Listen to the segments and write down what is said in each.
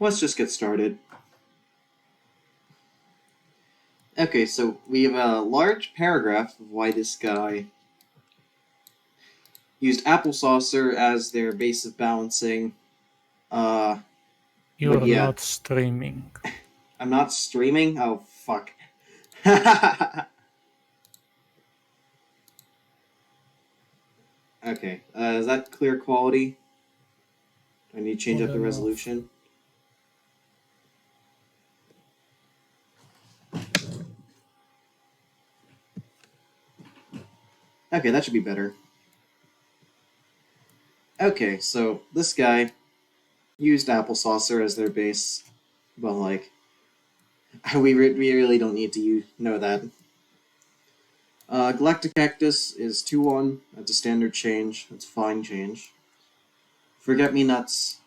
let's just get started. Okay, so we have a large paragraph of why this guy used Apple Saucer as their base of balancing. You're yeah. not streaming. I'm not streaming? Oh, fuck. Okay, is that clear quality? Do I need to change up the resolution? Okay, that should be better. Okay, so this guy used Apple Saucer as their base. Well, like, we really don't need to know that. Galactic Cactus is 2-1. That's a standard change. That's a fine change. Forget-Me-Nuts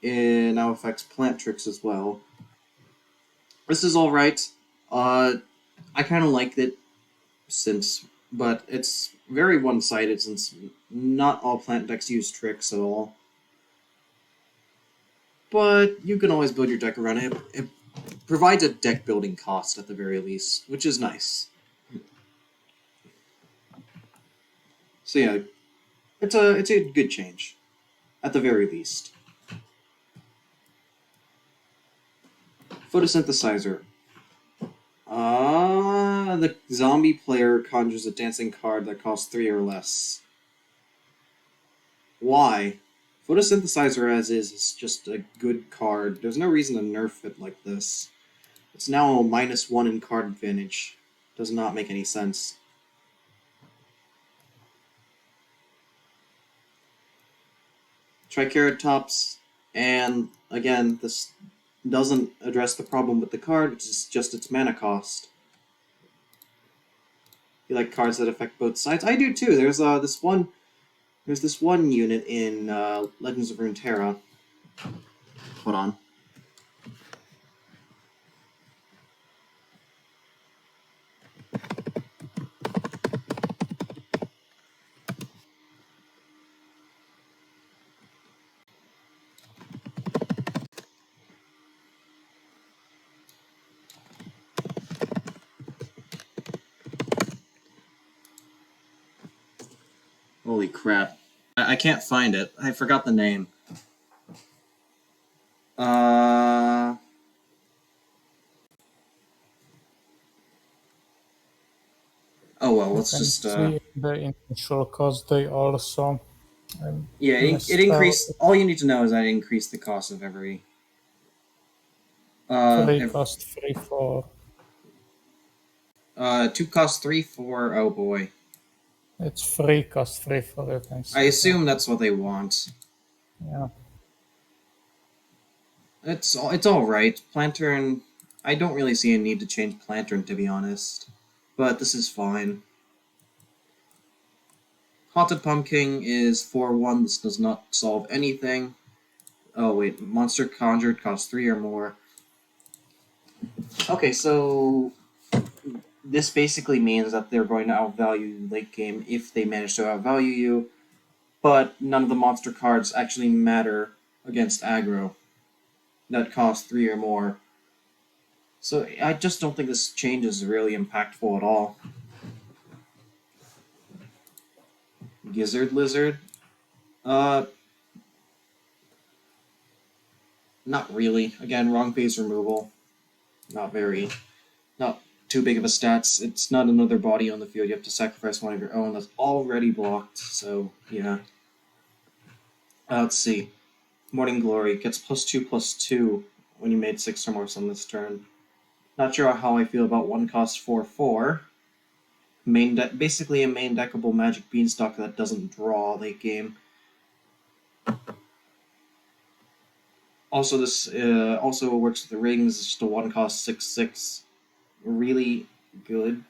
now affects Plant Tricks as well. This is alright. I kind of like it, but it's very one-sided since not all plant decks use tricks at all. But you can always build your deck around it. It provides a deck building cost at the very least, which is nice. So yeah, it's a good change, at the very least. Photosynthesizer. The zombie player conjures a dancing card that costs 3 or less. Why? Photosynthesizer as is just a good card. There's no reason to nerf it like this. It's now a -1 in card advantage. Does not make any sense. Triceratops, and again, this doesn't address the problem with the card, which is just its mana cost. You like cards that affect both sides? I do too. There's this one unit in Legends of Runeterra. Hold on. Holy crap. I can't find it. I forgot the name. Oh well, let's just see the initial cost they also. Yeah, it increased. All you need to know is that it increased the cost of every. Cost 3 4. 2 cost 3 4. Oh boy. It's 3 cost 3 4. You can see. I assume that's what they want. Yeah. It's all right. Plantern. I don't really see a need to change Plantern, to be honest, but this is fine. Haunted Pumpkin is 4-1. This does not solve anything. Oh wait, Monster Conjured costs 3 or more. Okay, so this basically means that they're going to outvalue you late game if they manage to outvalue you, but none of the monster cards actually matter against aggro that cost 3 or more. So I just don't think this change is really impactful at all. Gizzard Lizard? Not really. Again, wrong phase removal. Not too big of a stats. It's not another body on the field. You have to sacrifice one of your own that's already blocked, so yeah. Let's see. Morning Glory gets +2/+2 when you made 6 or more on this turn. Not sure how I feel about 1 cost 4/4. Basically a main deckable Magic Beanstalk that doesn't draw late game. Also, this also works with the rings. It's just a 1 cost 6/6. Really good.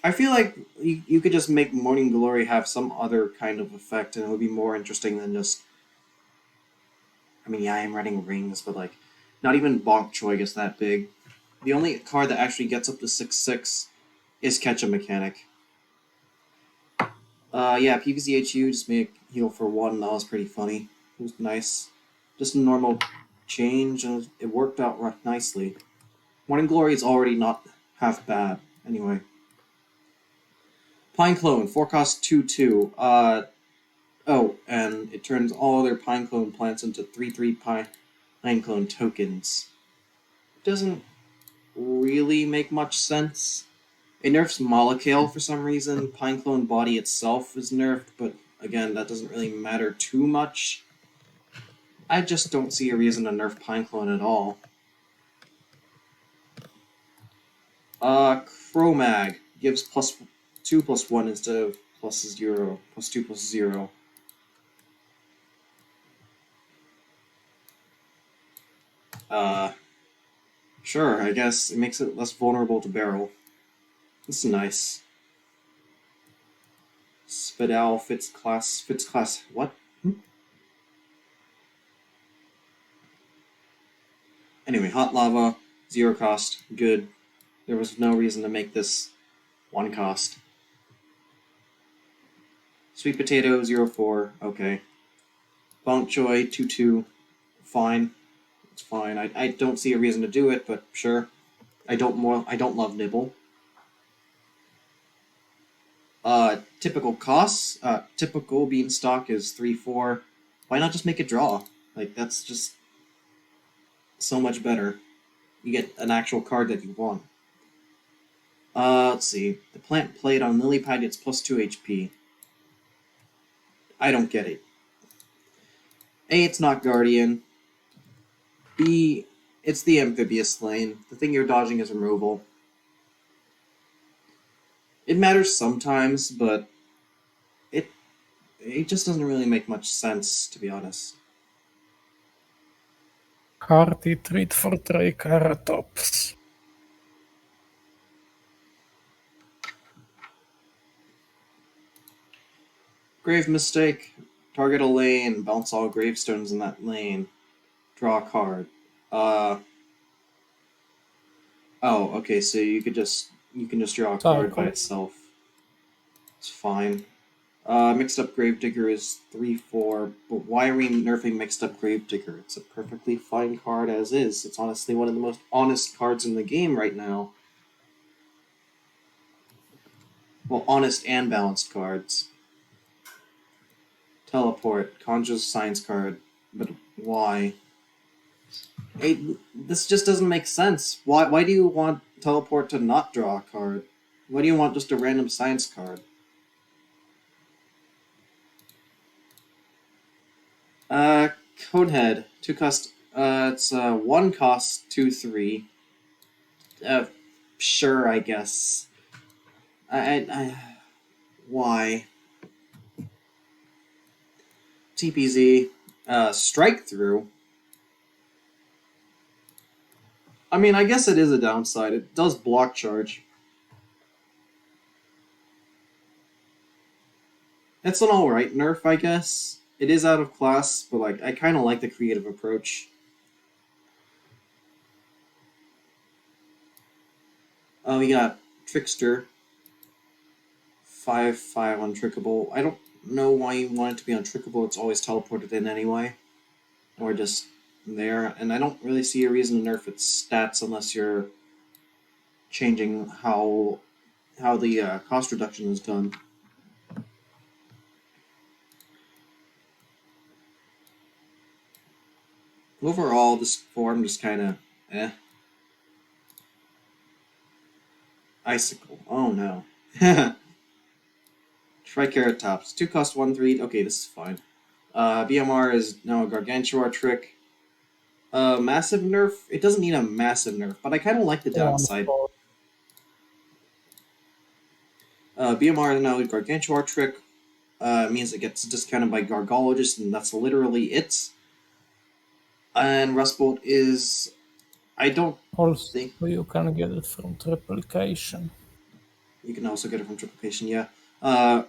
I feel like you could just make Morning Glory have some other kind of effect, and it would be more interesting than just. I mean, yeah, I am running rings, but like, not even Bonk Choi gets that big. The only card that actually gets up to 6/6 is Catch a Mechanic. Yeah, PvZHU just make heal for 1. That was pretty funny. It was nice. Just a normal change, and it worked out nicely. Morning Glory is already not half bad. Anyway. Pine Clone, 4 cost 2/2. Oh, and it turns all their Pine Clone plants into 3/3 Pine Clone tokens. Doesn't really make much sense. It nerfs Molecule for some reason. Pine Clone body itself is nerfed, but again, that doesn't really matter too much. I just don't see a reason to nerf Pine Clone at all. Chromag gives +2/+1 instead of +0, +2/+0. Sure, I guess it makes it less vulnerable to barrel. This is nice. Spadal fits class, what? Anyway, Hot Lava, 0 cost, good. There was no reason to make this 1 cost. Sweet Potato, 0/4, okay. Bonk Choy, 2/2, fine. It's fine. I don't see a reason to do it, but sure. I don't love Nibble. Typical costs. Typical Beanstalk is 3/4. Why not just make it draw? Like, that's just so much better. You get an actual card that you want. Let's see. The plant played on Lily Pad gets +2 HP. I don't get it. A, it's not Guardian. B, it's the Amphibious lane. The thing you're dodging is removal. It matters sometimes, but it just doesn't really make much sense, to be honest. Hearty treat for Triceratops. Grave Mistake. Target a lane, bounce all gravestones in that lane. Draw a card. Oh, okay, so you can just draw a card by itself. It's fine. Mixed Up Gravedigger is 3/4, but why are we nerfing Mixed Up Gravedigger? It's a perfectly fine card as is. It's honestly one of the most honest cards in the game right now. Well, honest and balanced cards. Teleport, conjures science card, but why? This just doesn't make sense. Why do you want Teleport to not draw a card? Why do you want just a random science card? Conehead, 2 cost. It's 1 cost, 2/3. Sure, I guess. Why? TPZ, Strike Through. I mean, I guess it is a downside. It does block charge. It's an alright nerf, I guess. It is out of class, but like I kind of like the creative approach. Oh, we got Trickster. 5/5 untrickable. I don't know why you want it to be untrickable. It's always teleported in anyway. Or just there. And I don't really see a reason to nerf its stats unless you're changing how the cost reduction is done. Overall, this form just kind of eh. Icicle. Oh no. Triceratops. 2 cost 1/3. Okay, this is fine. BMR is now a Gargantuar trick. Massive nerf. It doesn't need a massive nerf, but I kind of like the downside. BMR is now a Gargantuar trick. Means it gets discounted by Gargologist, and that's literally it. And Rustbolt is... I don't Also, think... you can get it from Triplication. You can also get it from Triplication, yeah. I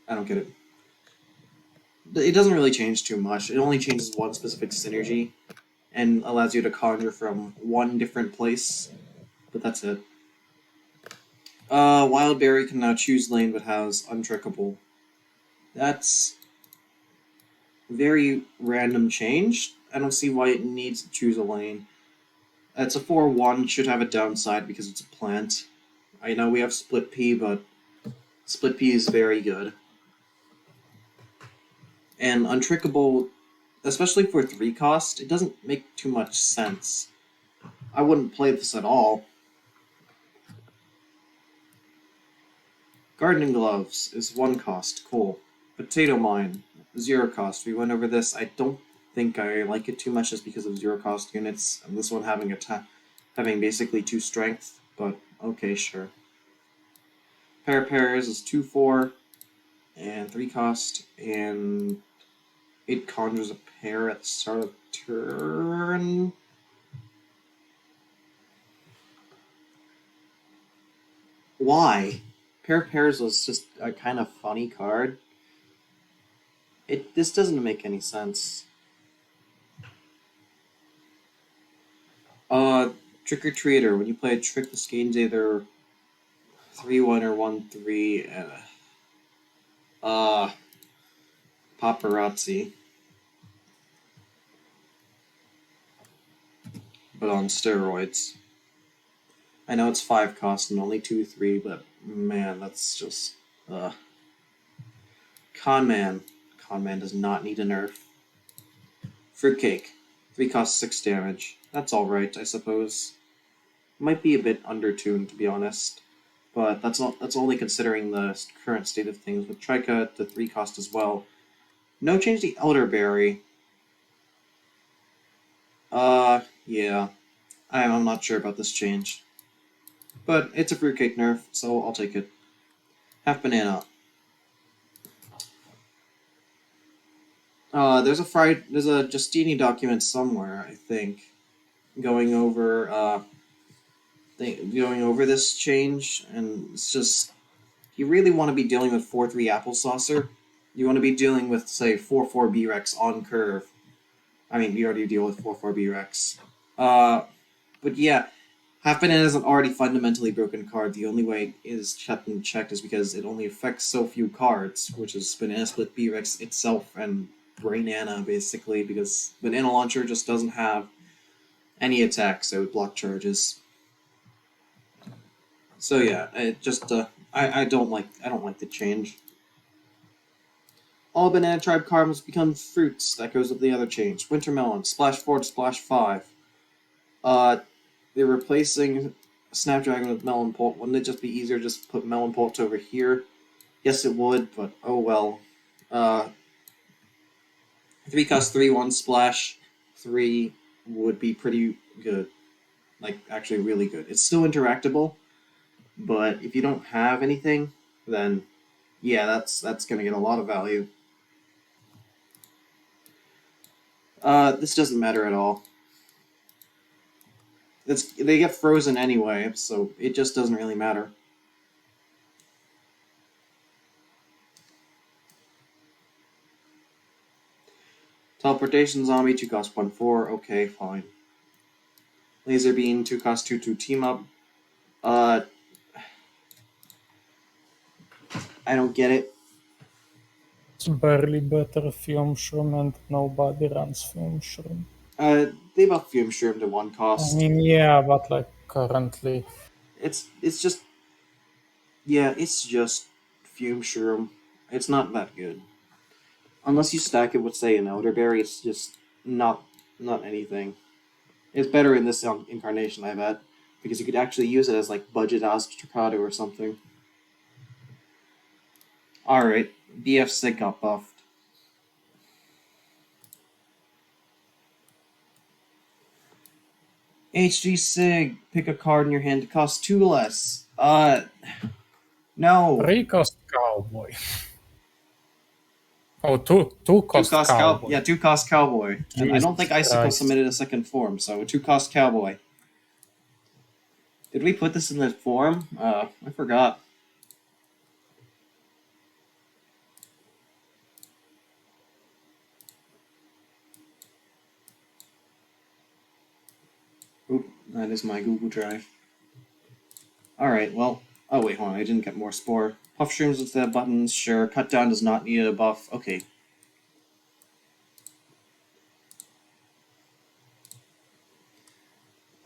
don't get it. It doesn't really change too much. It only changes one specific synergy and allows you to conjure from one different place. But that's it. Wild Berry can now choose lane but has untrickable. That's very random change. I don't see why it needs to choose a lane. It's a 4-1, should have a downside because it's a plant. I know we have Split P, but Split P is very good. And untrickable, especially for 3 cost, it doesn't make too much sense. I wouldn't play this at all. Gardening Gloves is 1 cost, cool. Potato Mine, 0 cost. We went over this. I don't think I like it too much just because of 0 cost units, and this one having having basically 2 strength, but okay, sure. Pair Pairs is 2-4 and 3 cost, and it conjures a pair at the start of turn. Why? Pair Pairs was just a kind of funny card. This doesn't make any sense. Trick or Treater. When you play a trick, this gains either 3-1 or 1-3. Paparazzi. But on steroids. I know it's 5 cost and only 2-3, but man, that's just. Conman. Conman does not need a nerf. Fruitcake. 3 cost 6 damage. That's alright, I suppose. Might be a bit undertuned, to be honest. But that's only considering the current state of things. With Trika, the 3 cost as well. No change to Elderberry. Yeah. I'm not sure about this change. But it's a fruitcake nerf, so I'll take it. Half banana. There's a Justini document somewhere, I think, going over this change, and it's just you really want to be dealing with 4-3 Applesaucer. You want to be dealing with, say, 4-4 B-Rex on curve. I mean, you already deal with 4-4 B-Rex. But yeah, Half Banana is an already fundamentally broken card. The only way it is checked is because it only affects so few cards, which is Banana Split B-Rex itself and Brainana, basically, because Banana Launcher just doesn't have any attack, so it block charges. So yeah, it just I don't like the change. All Banana Tribe cards become fruits. That goes with the other change. Wintermelon, Splash 4 to Splash 5. They're replacing Snapdragon with Melon Pult. Wouldn't it just be easier to just put Melon Pult over here? Yes, it would, but oh well. 3 cost 3-1 Splash 3 would be pretty good. Like, actually really good. It's still interactable, but if you don't have anything, then yeah, that's gonna get a lot of value. This doesn't matter at all. They get frozen anyway, so it just doesn't really matter. Teleportation Zombie, 2 cost 1-4, okay, fine. Laser Beam, 2 cost 2-2 team up. I don't get it. It's barely better Fume Shroom and nobody runs Fume Shroom. They buff Fume Shroom to 1 I cost. mean, yeah, but like currently. It's just Fume Shroom. It's not that good. Unless you stack it with, say, an Elderberry, it's just not anything. It's better in this incarnation, I bet, because you could actually use it as like budget Astrocado or something. Alright, BF Sig got buffed. HG Sig, pick a card in your hand to cost 2 less. No. 3 cost Cowboy. Oh, two cost Cowboy. Yeah, 2 cost Cowboy. And I don't think Jesus Icicle Christ. submitted a second form, so 2 cost Cowboy. Did we put this in the form? I forgot. Oop, that is my Google Drive. Alright, well, Oh wait, hold on, I didn't get more Spore. Puff Shrooms instead of buttons, sure. Cut Down does not need a buff, okay.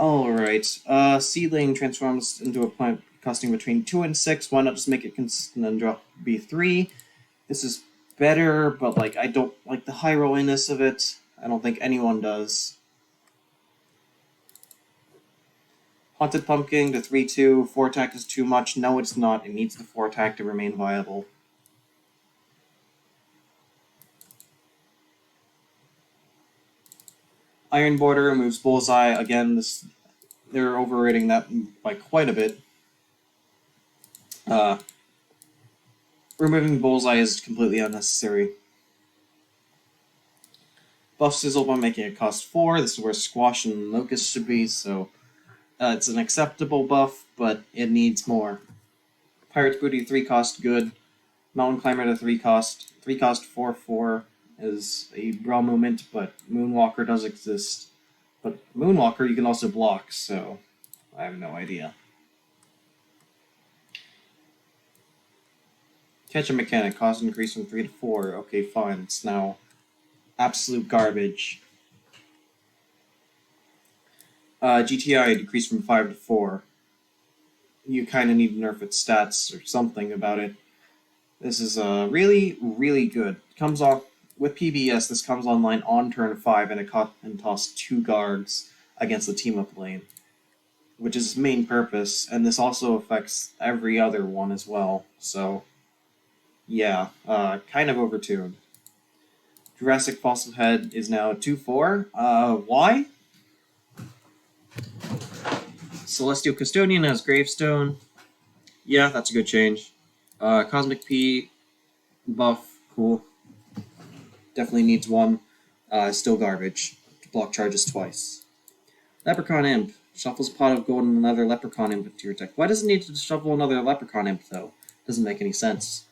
Alright, Seedling transforms into a plant costing between 2 and 6. Why not just make it consistent and drop B3? This is better, but like I don't like the high rolliness of it. I don't think anyone does. Haunted Pumpkin to 3-2. 4 attack is too much. No, it's not. It needs the 4 attack to remain viable. Iron Border removes Bullseye. Again, they're overrating that by quite a bit. Removing Bullseye is completely unnecessary. Buff Sizzle by making it cost 4. This is where Squash and Locust should be, so it's an acceptable buff, but it needs more. Pirate's Booty 3 cost, good. Mountain Climber to 3 cost. 3 cost 4-4 is a raw movement, but Moonwalker does exist. But Moonwalker you can also block, so I have no idea. Catch a Mechanic, cost increase from 3 to 4. Okay, fine, it's now absolute garbage. GTI decreased from 5 to 4. You kind of need to nerf its stats or something about it. This is really, really good. Comes off with PBS. This comes online on turn 5, and it costs 2 guards against the team up lane, which is its main purpose. And this also affects every other one as well. So, yeah, kind of overtuned. Jurassic Fossil Head is now 2-4. Why? Celestial Custodian has Gravestone. Yeah, that's a good change. Cosmic P buff, cool. Definitely needs one. Still garbage. Block charges twice. Leprechaun Imp. Shuffles a pot of gold and another Leprechaun Imp into your deck. Why does it need to shuffle another Leprechaun Imp, though? Doesn't make any sense.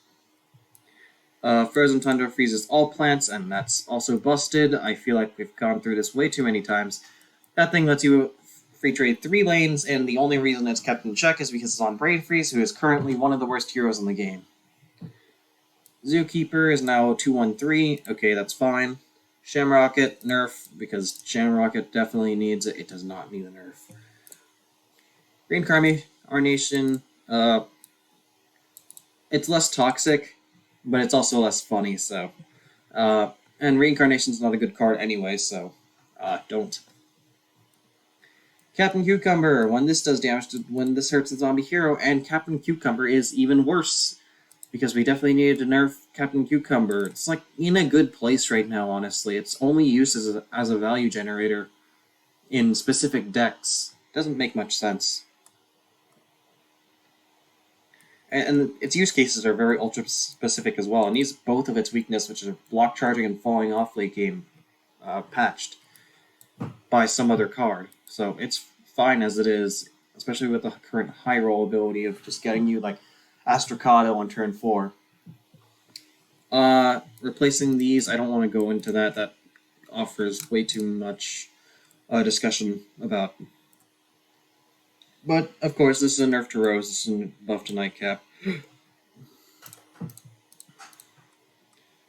Frozen Tundra freezes all plants, and that's also busted. I feel like we've gone through this way too many times. That thing lets you free trade 3 lanes, and the only reason it's kept in check is because it's on Brain Freeze, who is currently one of the worst heroes in the game. Zookeeper is now 2-1-3. Okay, that's fine. Shamrocket, nerf, because Shamrocket definitely needs it. It does not need a nerf. Reincarnation, it's less toxic, but it's also less funny, so. And Reincarnation's not a good card anyway, so don't. Captain Cucumber, when this does damage when this hurts a zombie hero, and Captain Cucumber is even worse, because we definitely needed to nerf Captain Cucumber. It's like in a good place right now, honestly. Its only use as a value generator in specific decks. Doesn't make much sense. And its use cases are very ultra specific as well. It needs both of its weakness, which is block charging and falling off late game, patched by some other card. So it's fine as it is, especially with the current high roll ability of just getting you like Astrocado on turn 4. Replacing these, I don't want to go into that. That offers way too much discussion about. But, of course, this is a nerf to Rose, this is a buff to Nightcap.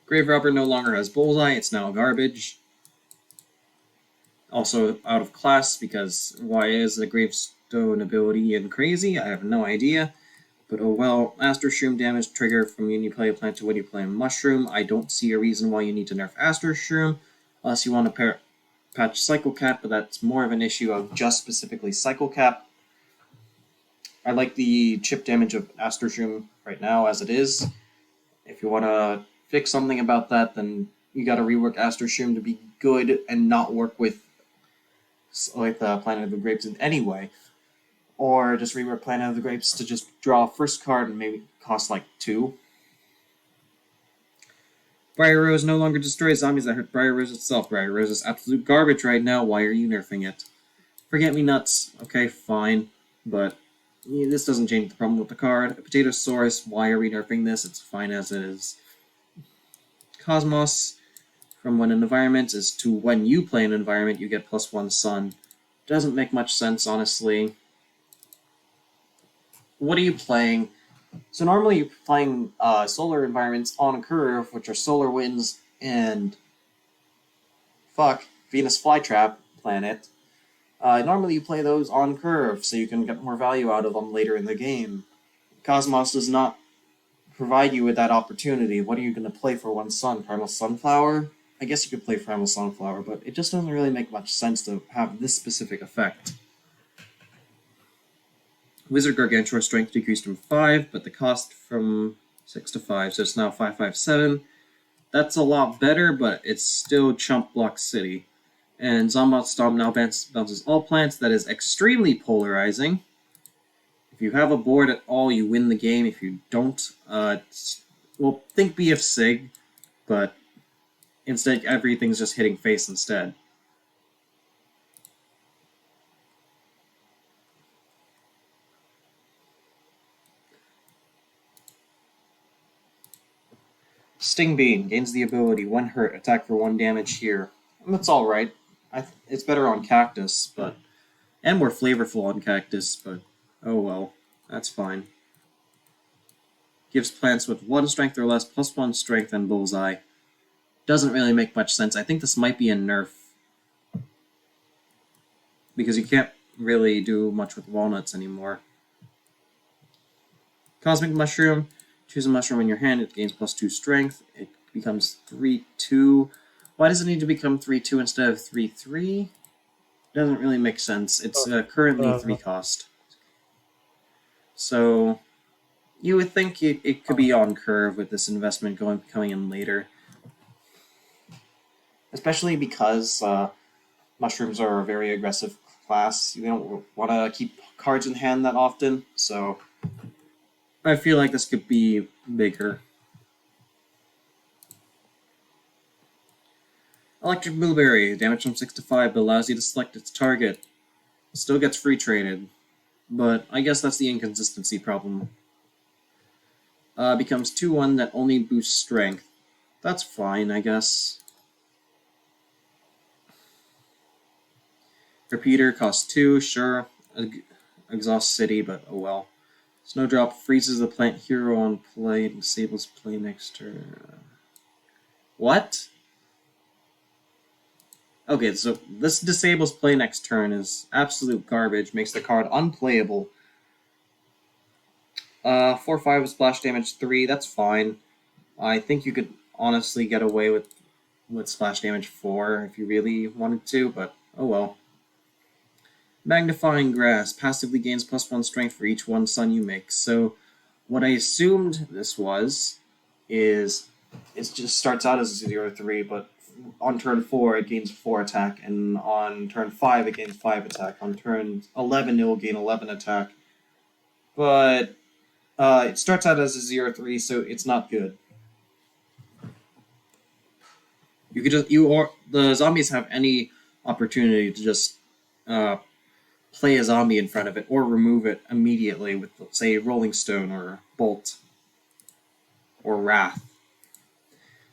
Grave Robber no longer has Bullseye, it's now garbage. Also out of class, because why is the Gravestone ability in crazy? I have no idea. But oh well. Astro Shroom damage trigger from when you play a plant to when you play a mushroom. I don't see a reason why you need to nerf Astro Shroom, unless you want to patch Cycle Cap, but that's more of an issue of just specifically Cycle Cap. I like the chip damage of Astro Shroom right now as it is. If you want to fix something about that, then you got to rework Astro Shroom to be good and not work with Planet of the Grapes in any way. Or just rework Planet of the Grapes to just draw a first card and maybe cost like 2. Briar Rose no longer destroys zombies that hurt Briar Rose itself. Briar Rose is absolute garbage right now. Why are you nerfing it? Forget Me Nuts. Okay, fine. But this doesn't change the problem with the card. Potatosaurus, why are we nerfing this? It's fine as it is. Cosmos, from when an environment is to when you play an environment, you get +1 sun. Doesn't make much sense, honestly. what are you playing? So normally you're playing solar environments on curve, which are solar winds and Venus flytrap planet. Normally you play those on curve so you can get more value out of them later in the game. Cosmos does not provide you with that opportunity. What are you going to play for one sun? Primal Sunflower? I guess you could play Primal Sunflower, but it just doesn't really make much sense to have this specific effect. Wizard Gargantua strength decreased from 5, but the cost from 6 to 5, so it's now 557. That's a lot better, but it's still Chump Block City. And Zombot Stomp now bounces all plants. That is extremely polarizing. If you have a board at all, you win the game. If you don't, well, think BF Sig, but instead everything's just hitting face instead. Sting Bean gains the ability 1 hurt, attack for 1 damage here. And that's alright. It's better on Cactus, but and more flavorful on Cactus, but oh well, that's fine. Gives plants with 1 strength or less plus 1 strength and Bullseye. Doesn't really make much sense. I think this might be a nerf. Because you can't really do much with walnuts anymore. Cosmic Mushroom. Choose a mushroom in your hand. It gains plus 2 strength. It becomes 3-2. Why does it need to become 3-2 instead of 3-3? Doesn't really make sense. It's currently 3 cost. So you would think it could be on curve with this investment coming in later. Especially because mushrooms are a very aggressive class. You don't want to keep cards in hand that often, so I feel like this could be bigger. Electric Blueberry, damage from 6 to 5, but allows you to select its target. It still gets free traded, but I guess that's the inconsistency problem. Becomes 2-1 that only boosts strength. That's fine, I guess. Repeater costs 2, sure. Exhaust City, but oh well. Snowdrop freezes the plant hero on play and disables play next turn. What? Okay, so this disables play next turn is absolute garbage, makes the card unplayable. 4-5 splash damage 3, that's fine. I think you could honestly get away with splash damage 4 if you really wanted to, but oh well. Magnifying Grass passively gains plus 1 strength for each 1 sun you make. So what I assumed this is it just starts out as 0-3, but on turn 4 it gains 4 attack, and on turn 5 it gains 5 attack. On turn 11 it will gain 11 attack. But it starts out as a 0-3, so it's not good. You could just the zombies have any opportunity to just play a zombie in front of it or remove it immediately with, say, Rolling Stone or Bolt or Wrath.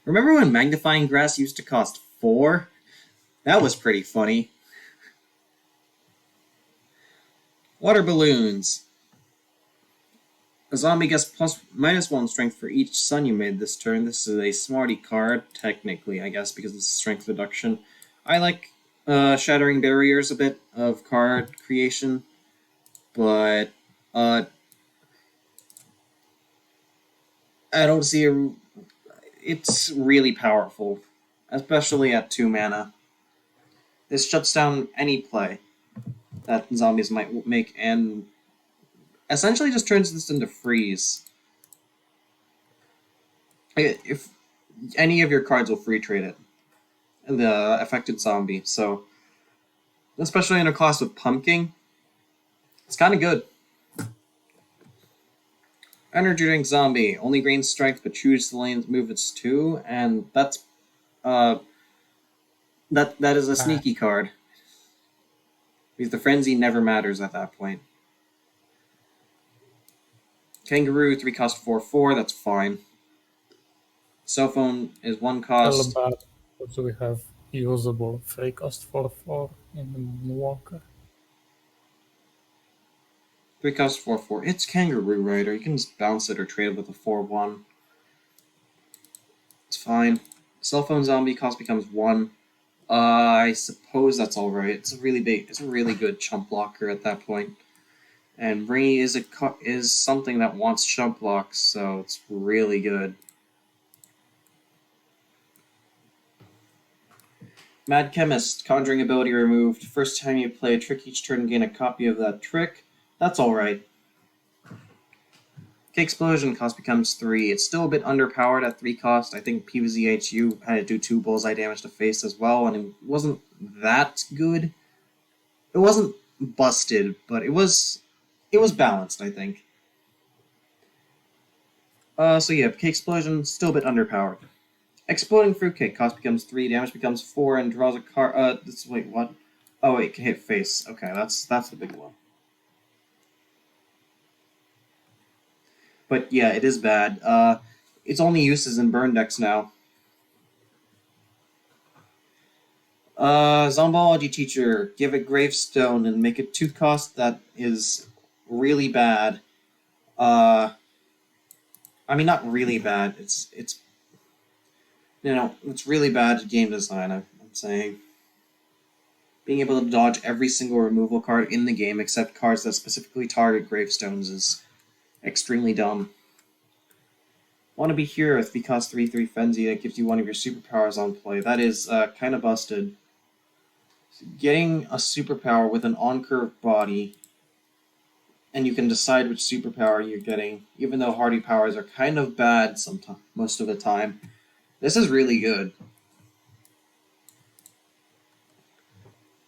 Remember when Magnifying Grass used to cost 4? That was pretty funny. Water Balloons. A zombie gets -1 strength for each sun you made this turn. This is a smarty card, technically, I guess, because it's strength reduction. I like Shattering Barriers a bit of card creation, but I don't see it's really powerful, especially at 2 mana. This shuts down any play that zombies might make and essentially just turns this into freeze. If any of your cards will free trade it, the affected zombie. So, especially in a class with Pumpkin, it's kind of good. Energy Drink Zombie only gains strength, but choose the lane's movements too, and that's that is a sneaky card because the frenzy never matters at that point. Kangaroo 3 cost 4/4. That's fine. Cell phone is 1 cost. Also we have usable 3 cost 4/4 in the Moonwalker. 3 cost 4/4. It's Kangaroo Rider. You can just bounce it or trade it with a 4/1. It's fine. Cell phone zombie cost becomes 1. I suppose that's alright. It's a really good chump blocker at that point. And Ringy is something that wants chump blocks, so it's really good. Mad Chemist, conjuring ability removed. First time you play a trick each turn, gain a copy of that trick. That's alright. K-Explosion cost becomes 3. It's still a bit underpowered at 3 cost. I think PvZHU had to do 2 bullseye damage to face as well, and it wasn't that good. It wasn't busted, but it was balanced, I think. So yeah, K-Explosion, still a bit underpowered. Exploding Fruitcake, cost becomes 3, damage becomes 4, and draws a card. Wait, what? Oh, wait, can hit face. Okay, that's the big one. But yeah, it is bad. Its only use is in burn decks now. Zombology Teacher, give it Gravestone and make it 2 cost that is really bad. I mean, not really bad. It's really bad game design, I'm saying. Being able to dodge every single removal card in the game except cards that specifically target gravestones is extremely dumb. Want to be here with because 3/3 Frenzy that gives you one of your superpowers on play. That is kind of busted. Getting a superpower with an on-curve body, and you can decide which superpower you're getting, even though hardy powers are kind of bad most of the time. This is really good.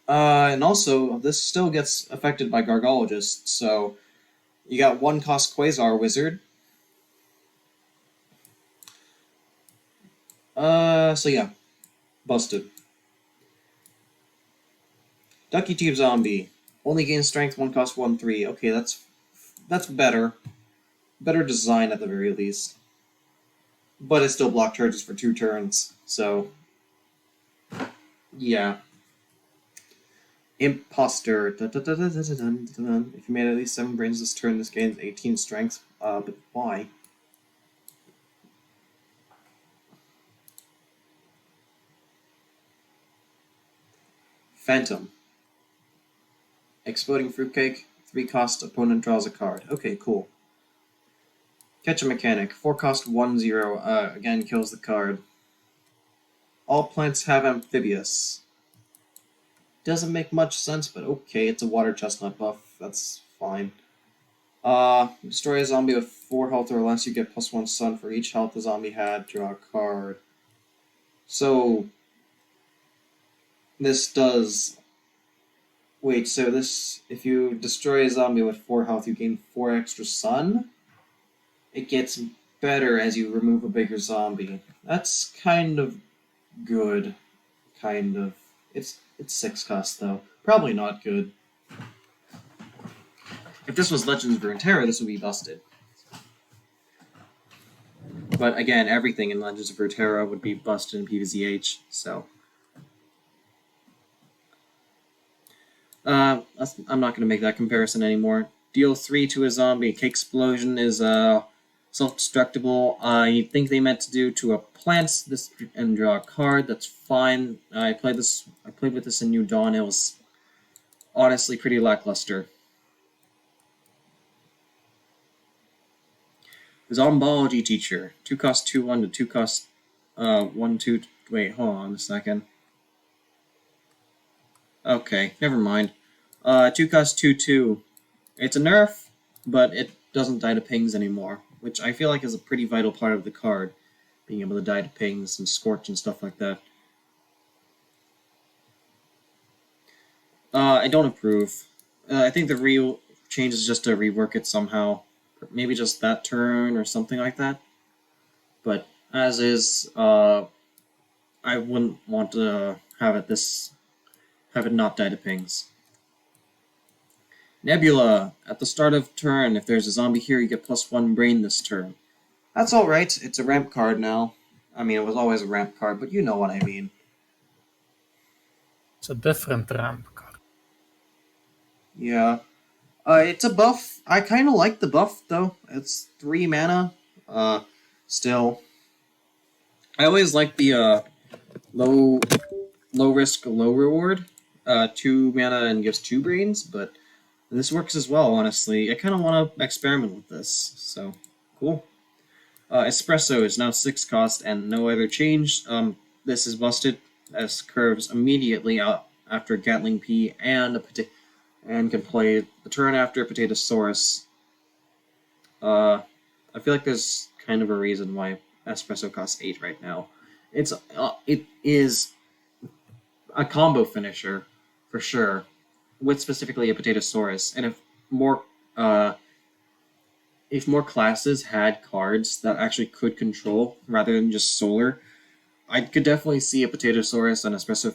And also, this still gets affected by Gargologist, so you got 1 cost Quasar Wizard. So yeah, busted. Ducky Tube Zombie, only gains strength, 1 cost 1/3. Okay, that's better. Better design at the very least. But it still block charges for 2 turns, so yeah. Imposter. If you made at least 7 brains this turn, this gains 18 strength. But why? Phantom. Exploding Fruitcake. 3 cost, opponent draws a card. Okay, cool. Catch a Mechanic. 4 cost 1/0. Again, kills the card. All plants have Amphibious. Doesn't make much sense, but okay, it's a water chestnut buff. That's fine. Destroy a zombie with 4 health or less, you get +1 stun for each health the zombie had, draw a card. So, this does... Wait, so this... If you destroy a zombie with 4 health, you gain 4 extra stun? It gets better as you remove a bigger zombie. That's kind of good. Kind of. It's 6 cost, though. Probably not good. If this was Legends of Runeterra, this would be busted. But again, everything in Legends of Runeterra would be busted in PvZH, so... I'm not going to make that comparison anymore. Deal 3 to a zombie. K-Explosion is self-destructible. I think they meant to do to a plant this and draw a card. That's fine. I played with this in New Dawn. It was honestly pretty lackluster. Zombology Teacher. 2 cost 2/1 to 2 cost 1/2. Wait, hold on a second. Okay, never mind. 2 cost 2/2. It's a nerf, but it doesn't die to pings anymore, which I feel like is a pretty vital part of the card, being able to die to pings and scorch and stuff like that. I don't approve. I think the real change is just to rework it somehow. Maybe just that turn or something like that. But as is, I wouldn't want to have it not die to pings. Nebula. At the start of turn, if there's a zombie here, you get +1 brain this turn. That's alright. It's a ramp card now. I mean, it was always a ramp card, but you know what I mean. It's a different ramp card. Yeah. It's a buff. I kind of like the buff though. It's 3 mana. Uh, Still, I always like the low low risk, low reward. 2 mana and gives 2 brains, but this works as well. Honestly, I kind of want to experiment with this. So cool. Espresso is now 6 cost and no other change. This is busted as curves immediately out after Gatling P and can play the turn after Potatosaurus. I feel like there's kind of a reason why Espresso costs 8 right now. It is a combo finisher for sure, with specifically a Potatosaurus, and uh, if more classes had cards that actually could control rather than just solar, I could definitely see a Potatosaurus and Espresso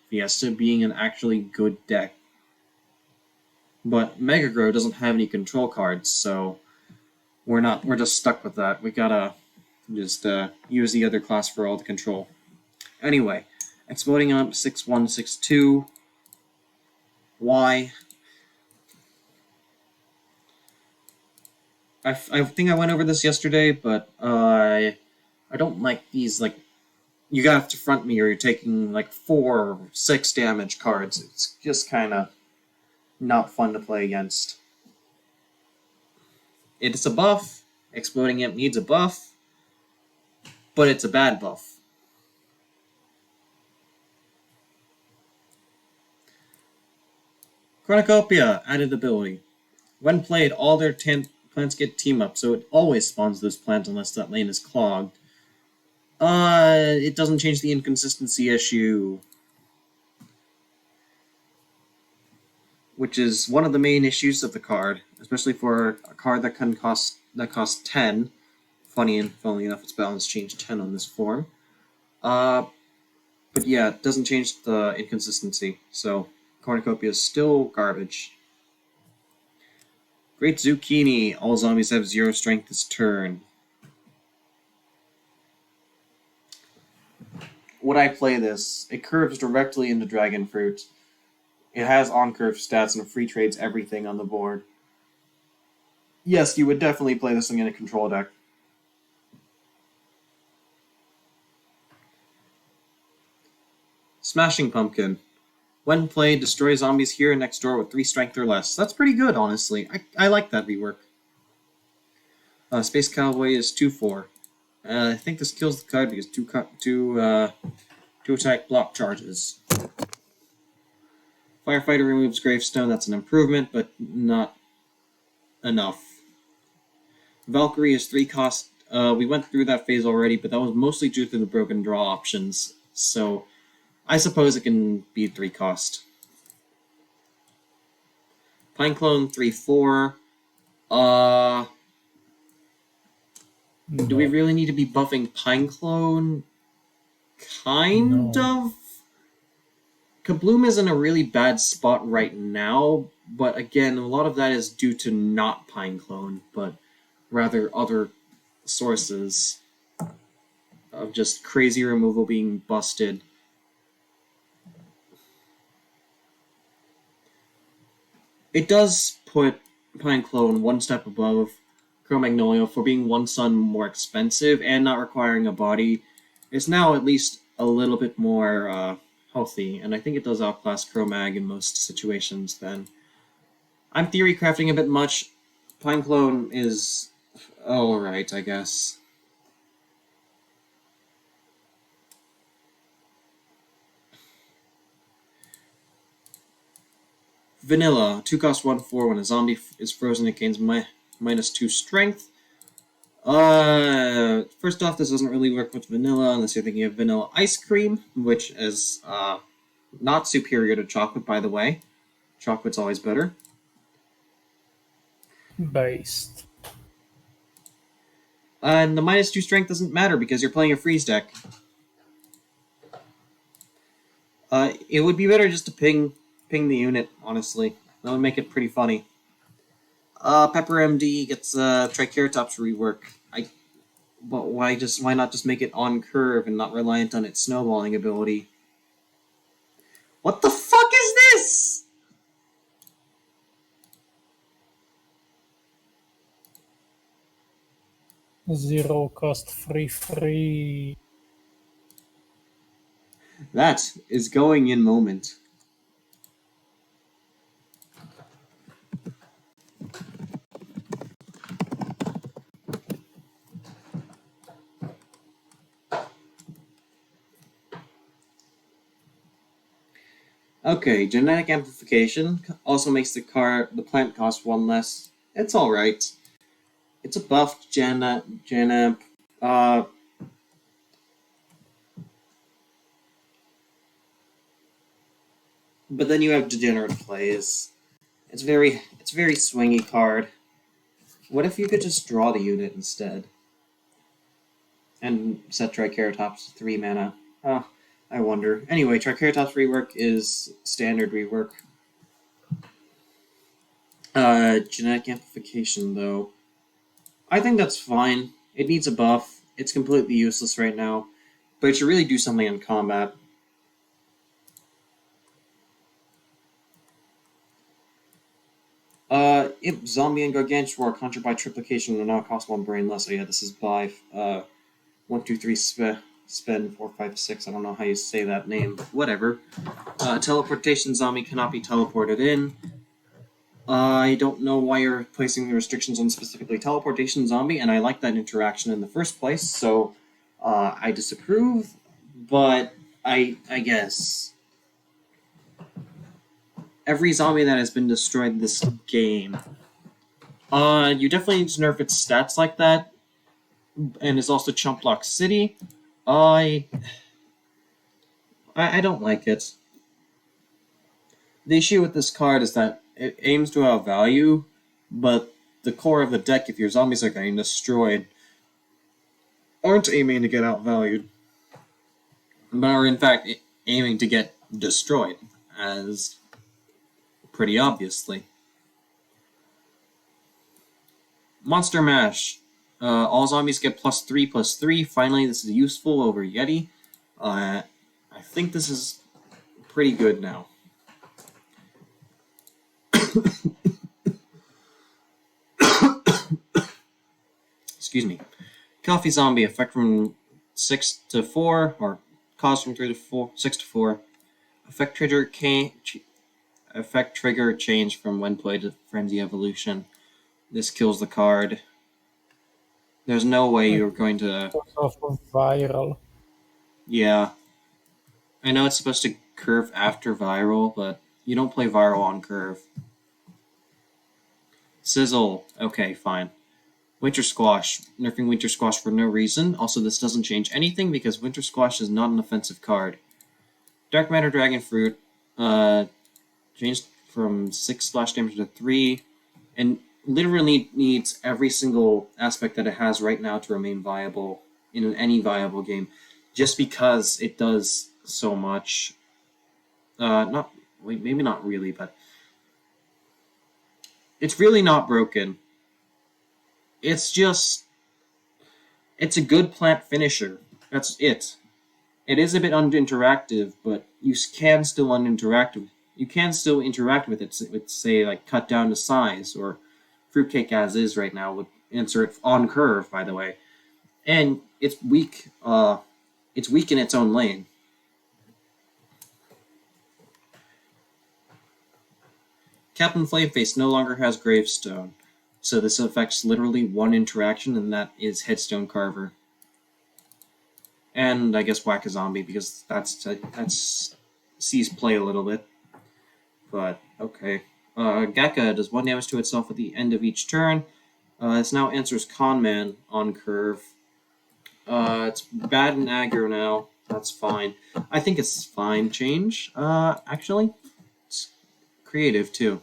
Fiesta being an actually good deck. But Mega Grow doesn't have any control cards, so we're just stuck with that. We gotta just use the other class for all the control. Anyway, exploding on 6-1-6-2. Why? I think I went over this yesterday, but I don't like these, like, you have to front me or you're taking like 4 or 6 damage cards. It's just kind of not fun to play against. It's a buff. Exploding Imp needs a buff, but it's a bad buff. Cornucopia, added ability. When played, all their plants get team up, so it always spawns those plants unless that lane is clogged. It doesn't change the inconsistency issue, which is one of the main issues of the card, especially for a card that costs 10. Funnily enough, its balance changed 10 on this form. But yeah, it doesn't change the inconsistency, so Cornucopia is still garbage. Great Zucchini. All zombies have 0 strength this turn. Would I play this? It curves directly into Dragon Fruit. It has on-curve stats and free trades everything on the board. Yes, you would definitely play this thing in a control deck. Smashing Pumpkin. When played, destroy zombies here and next door with 3 strength or less. That's pretty good, honestly. I like that rework. Space Cowboy is 2-4. I think this kills the card because two attack block charges. Firefighter removes Gravestone. That's an improvement, but not enough. Valkyrie is 3 cost. We went through that phase already, but that was mostly due to the broken draw options. So I suppose it can be 3 cost. Pineclone 3-4. Do we really need to be buffing Pineclone? Kind of. Kabloom is in a really bad spot right now, but again, a lot of that is due to not Pineclone, but rather other sources of just crazy removal being busted. It does put Pineclone one step above Cro-Magnolia for being 1 sun more expensive and not requiring a body. It's now at least a little bit more healthy, and I think it does outclass Cro-Mag in most situations then. I'm theory crafting a bit much. Pineclone is alright, I guess. Vanilla, 2 cost 1-4. When a zombie is frozen, it gains -2 strength. First off, this doesn't really work with vanilla unless you're thinking of vanilla ice cream, which is not superior to chocolate, by the way. Chocolate's always better. Based. And the -2 strength doesn't matter because you're playing a freeze deck. It would be better just to ping the unit, honestly. That would make it pretty funny. Pepper MD gets Triceratops rework. But why not just make it on curve and not reliant on its snowballing ability? What the fuck is this? Zero cost free. That is going in moment. Okay, genetic amplification also makes the plant cost one less. It's alright. It's a buffed Gen-Amp. But then you have degenerate plays. It's very swingy card. What if you could just draw the unit instead? And set Triceratops to 3 mana. Oh, I wonder. Anyway, Triceratops rework is standard rework. Genetic amplification, though. I think that's fine. It needs a buff. It's completely useless right now. But it should really do something in combat. If Zombie and Gargantua are conjured by triplication will now cost 1 brain less. So yeah, this is by 1, 2, 3, spend 4, 5, 6. I don't know how you say that name. Whatever. Teleportation zombie cannot be teleported in. I don't know why you're placing the restrictions on specifically teleportation zombie, and I like that interaction in the first place, so I disapprove, but I guess. Every zombie that has been destroyed this game, you definitely need to nerf its stats like that, and it's also Chump Block City. I don't like it. The issue with this card is that it aims to have value, but the core of the deck, if your zombies are getting destroyed, aren't aiming to get outvalued, but are in fact aiming to get destroyed, as pretty obviously. Monster Mash. All zombies get +3/+3. Finally, this is useful over Yeti. I think this is pretty good now. Excuse me. Coffee Zombie, effect from 6 to 4, or cost from 3 to 4, 6 to 4. Effect trigger change from when played to Frenzy Evolution. This kills the card. There's no way you're going to... Because of viral. Yeah. I know it's supposed to curve after viral, but you don't play viral on curve. Sizzle. Okay, fine. Winter Squash. Nerfing Winter Squash for no reason. Also, this doesn't change anything because Winter Squash is not an offensive card. Dark Matter Dragon Fruit. Changed from 6 splash damage to 3. And literally needs every single aspect that it has right now to remain viable in any viable game. Just because it does so much. Maybe not really, but it's really not broken. It's just, it's a good plant finisher. That's it. It is a bit uninteractive, but you can still interact with it. With say like cut down to size or fruitcake as is right now. Would answer it on curve, by the way, and it's weak. It's weak in its own lane. Captain Flameface no longer has Gravestone, so this affects literally one interaction, and that is Headstone Carver. And I guess Whack a Zombie, because that's sees play a little bit. But, okay. Gekka does 1 damage to itself at the end of each turn. This now answers Conman on curve. It's bad in aggro now. That's fine. I think it's fine change, actually. It's creative, too.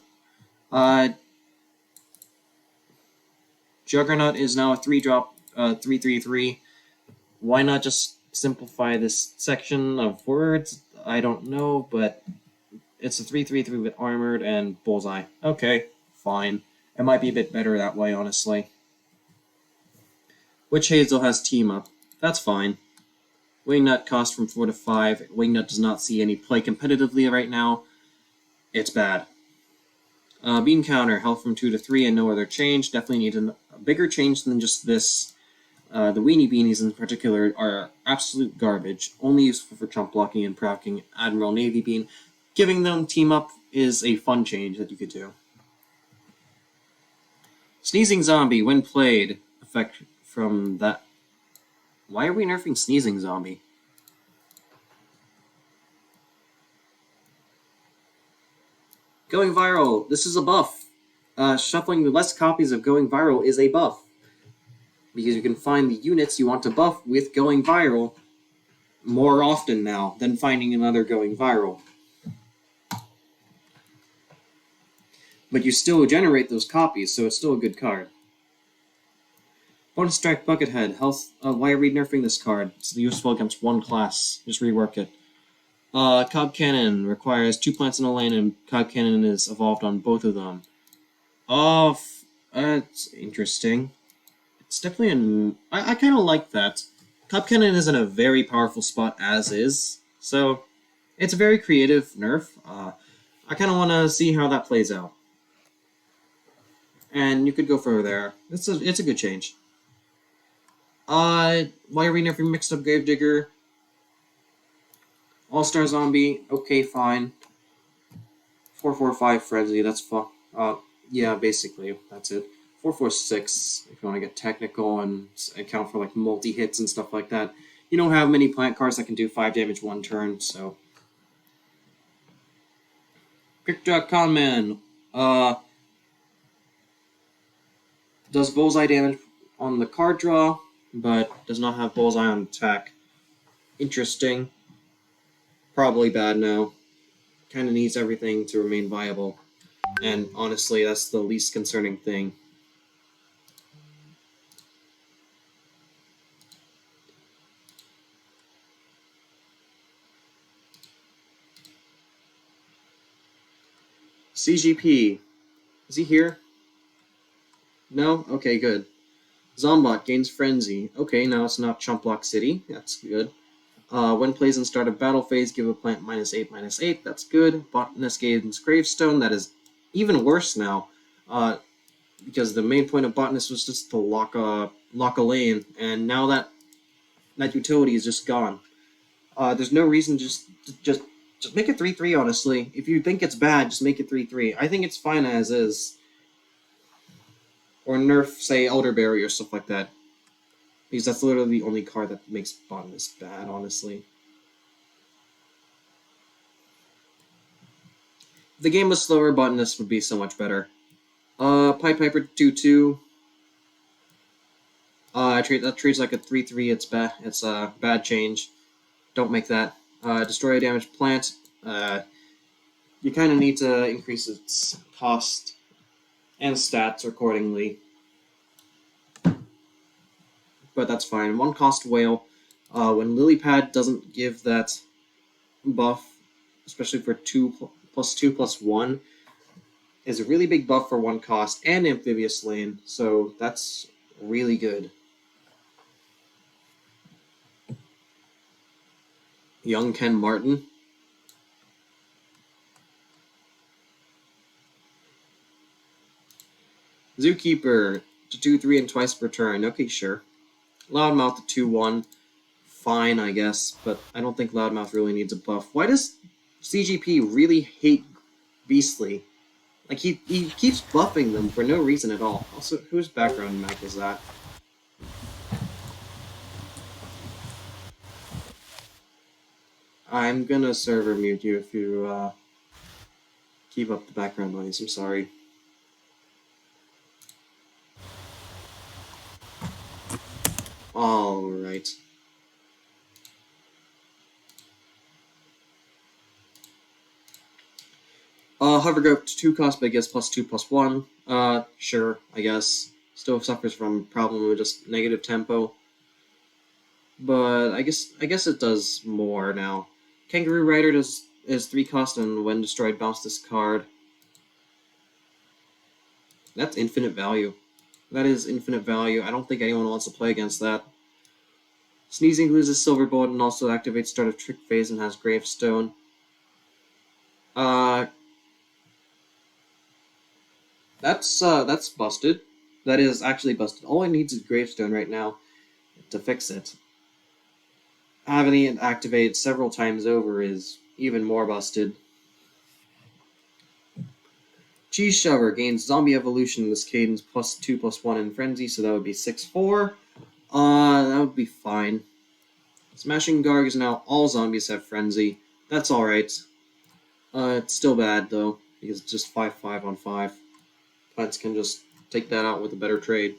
Juggernaut is now a 3-drop, 3/3/3. Why not just simplify this section of words? I don't know, but it's a 3/3/3 with armored and bullseye. Okay, fine. It might be a bit better that way, honestly. Witch Hazel has team up. That's fine. Wingnut cost from 4 to 5. Wingnut does not see any play competitively right now. It's bad. Bean Counter, health from 2 to 3 and no other change. Definitely need a bigger change than just this. The Weenie Beanies in particular are absolute garbage, only useful for chump blocking and proccing Admiral Navy Bean. Giving them team up is a fun change that you could do. Sneezing Zombie, when played, effect from that. Why are we nerfing Sneezing Zombie? Going Viral, this is a buff. Shuffling less copies of Going Viral is a buff, because you can find the units you want to buff with Going Viral more often now than finding another Going Viral. But you still generate those copies, so it's still a good card. Bonus Strike Buckethead. Health. Why are we nerfing this card? It's useful against one class. Just rework it. Cob Cannon requires 2 plants in a lane, and Cob Cannon is evolved on both of them. Oh, it's interesting. It's definitely I kind of like that. Cob Cannon is in a very powerful spot as is, so it's a very creative nerf. I kind of want to see how that plays out. And you could go further there. It's a good change. Why are we nerfing Mixed Up Gravedigger? All-Star Zombie, okay, fine. 445 Frenzy, that's fun. Yeah, basically, that's it. 446, if you want to get technical and account for like multi-hits and stuff like that. You don't have many plant cards that can do 5 damage one turn, so. Crypto Conman, does bullseye damage on the card draw, but does not have bullseye on attack. Interesting. Probably bad now. Kind of needs everything to remain viable. And honestly, that's the least concerning thing. CGP. Is he here? No? Okay, good. Zombot gains Frenzy. Okay, now it's not Chump Block City. That's good. When plays in start of battle phase, give a plant -8/-8. That's good. Botanist gains Gravestone. That is even worse now. Because the main point of Botanist was just to lock a lane, and now that utility is just gone. There's no reason just make it 3/3. Honestly, if you think it's bad, just make it 3/3. I think it's fine as is. Or nerf, say, Elderberry or stuff like that. Because that's literally the only card that makes Botanist bad, honestly. If the game was slower, Botanist would be so much better. Pied Piper 2/2. That treats like a 3/3. It's bad. It's a bad change. Don't make that. Destroy a damaged plant. You kind of need to increase its cost and stats accordingly. But that's fine. 1 cost whale. When Lilypad doesn't give that buff, especially for 2/2/1, is a really big buff for 1 cost and Amphibious Lane, so that's really good. Young Ken Martin. Zookeeper to 2/3 and twice per turn. Okay, sure. Loudmouth to 2/1. Fine, I guess, but I don't think Loudmouth really needs a buff. Why does CGP really hate Beastly? Like, he keeps buffing them for no reason at all. Also, whose background mic is that? I'm gonna server mute you if you keep up the background noise. I'm sorry. Alright. Hovergrowth to 2 cost, but it gets +2/+1. Sure, I guess. Still suffers from a problem with just negative tempo. But I guess it does more now. Kangaroo Rider is 3 cost, and when destroyed, bounce this card. That's infinite value. That is infinite value. I don't think anyone wants to play against that. Sneezing loses Silver Bullet and also activates start of Trick Phase and has Gravestone. That's busted. That is actually busted. All it needs is Gravestone right now. to fix it. Having it activate several times over is even more busted. Cheese Shover gains Zombie Evolution in this cadence +2/+1 in Frenzy, so that would be 6/4. That would be fine. Smashing Garg is now all zombies have Frenzy. That's alright. It's still bad, though, because it's just 5/5 on 5. Plants can just take that out with a better trade.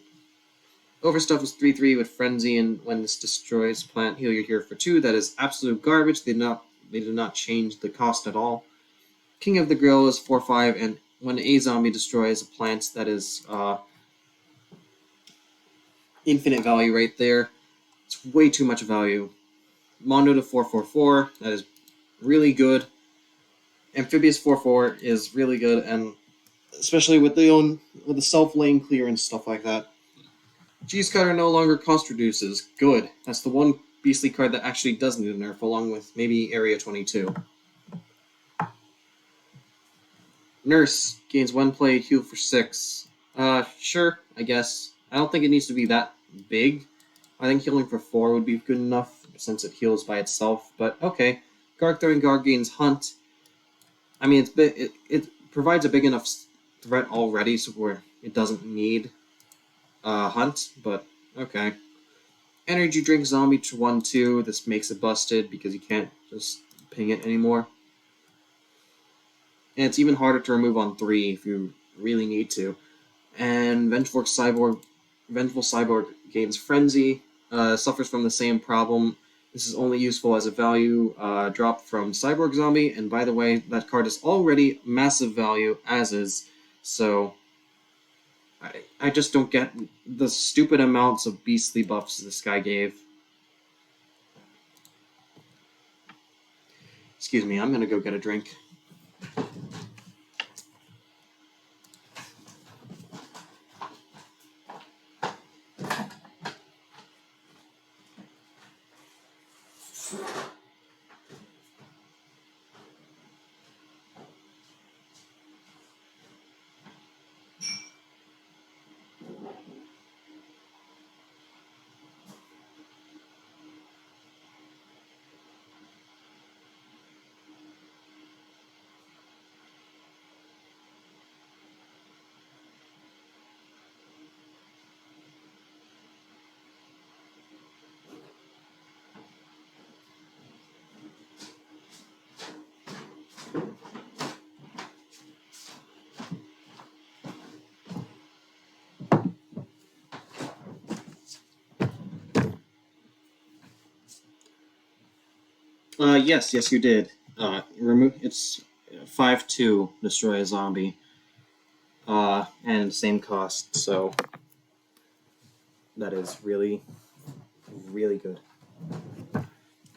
Overstuff is 3/3 with Frenzy, and when this destroys plant, heal your hero for 2. That is absolute garbage. They did not change the cost at all. King of the Grill is 4/5, and when a zombie destroys a plant, that is infinite value right there. It's way too much value. Mondo to 4/4/4, that is really good. Amphibious 4/4 is really good, and especially with the self-lane clear and stuff like that. Cheese Cutter no longer cost reduces. Good. That's the one beastly card that actually does need a nerf, along with maybe Area 22. Nurse gains 1 play, heal for 6. Sure, I guess. I don't think it needs to be that big. I think healing for 4 would be good enough, since it heals by itself, but okay. Garg throwing Garg gains Hunt. I mean, it provides a big enough threat already, so where it doesn't need Hunt, but okay. Energy Drink Zombie to 1/2. This makes it busted because you can't just ping it anymore. And it's even harder to remove on 3 if you really need to. And Vengeful Cyborg gains Frenzy, suffers from the same problem. This is only useful as a value drop from Cyborg Zombie, and by the way, that card is already massive value, as is, so I just don't get the stupid amounts of beastly buffs this guy gave. Excuse me, I'm gonna go get a drink. Yes, you did. Remove it's 5/2 destroy a zombie. And same cost, so that is really, really good.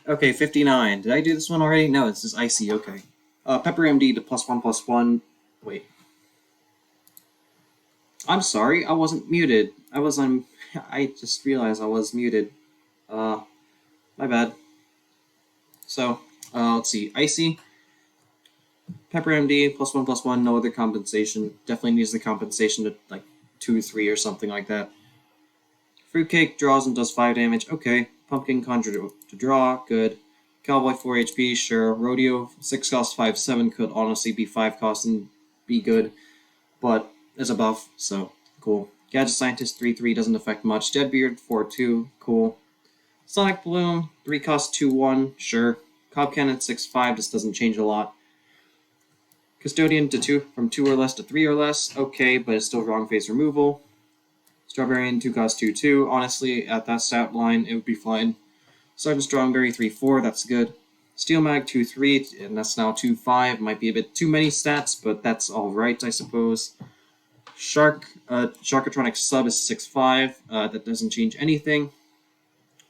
Okay, 59. Did I do this one already? No, this is Icy, okay. Pepper MD to +1/+1. Wait. I'm sorry, I wasn't muted. I just realized I was muted. My bad. So, let's see. Icy. Pepper MD, +1/+1, no other compensation. Definitely needs the compensation to, like, 2/3 or something like that. Fruitcake draws and does 5 damage. Okay. Pumpkin Conjure to draw. Good. Cowboy 4 HP. Sure. Rodeo 6 cost 5/7 could honestly be 5 cost and be good, but it's a buff, so cool. Gadget Scientist 3/3 doesn't affect much. Deadbeard 4/2. Cool. Sonic Bloom 3 cost 2/1. Sure. Cob Cannon 6/5. This doesn't change a lot. Custodian to 2 from 2 or less to 3 or less. Okay, but it's still wrong phase removal. Strawberry 2 cost 2/2. Honestly, at that stat line, it would be fine. Sergeant Strawberry 3/4. That's good. Steel Mag 2/3, and that's now 2/5. Might be a bit too many stats, but that's all right, I suppose. Sharkatronic sub is 6/5. That doesn't change anything.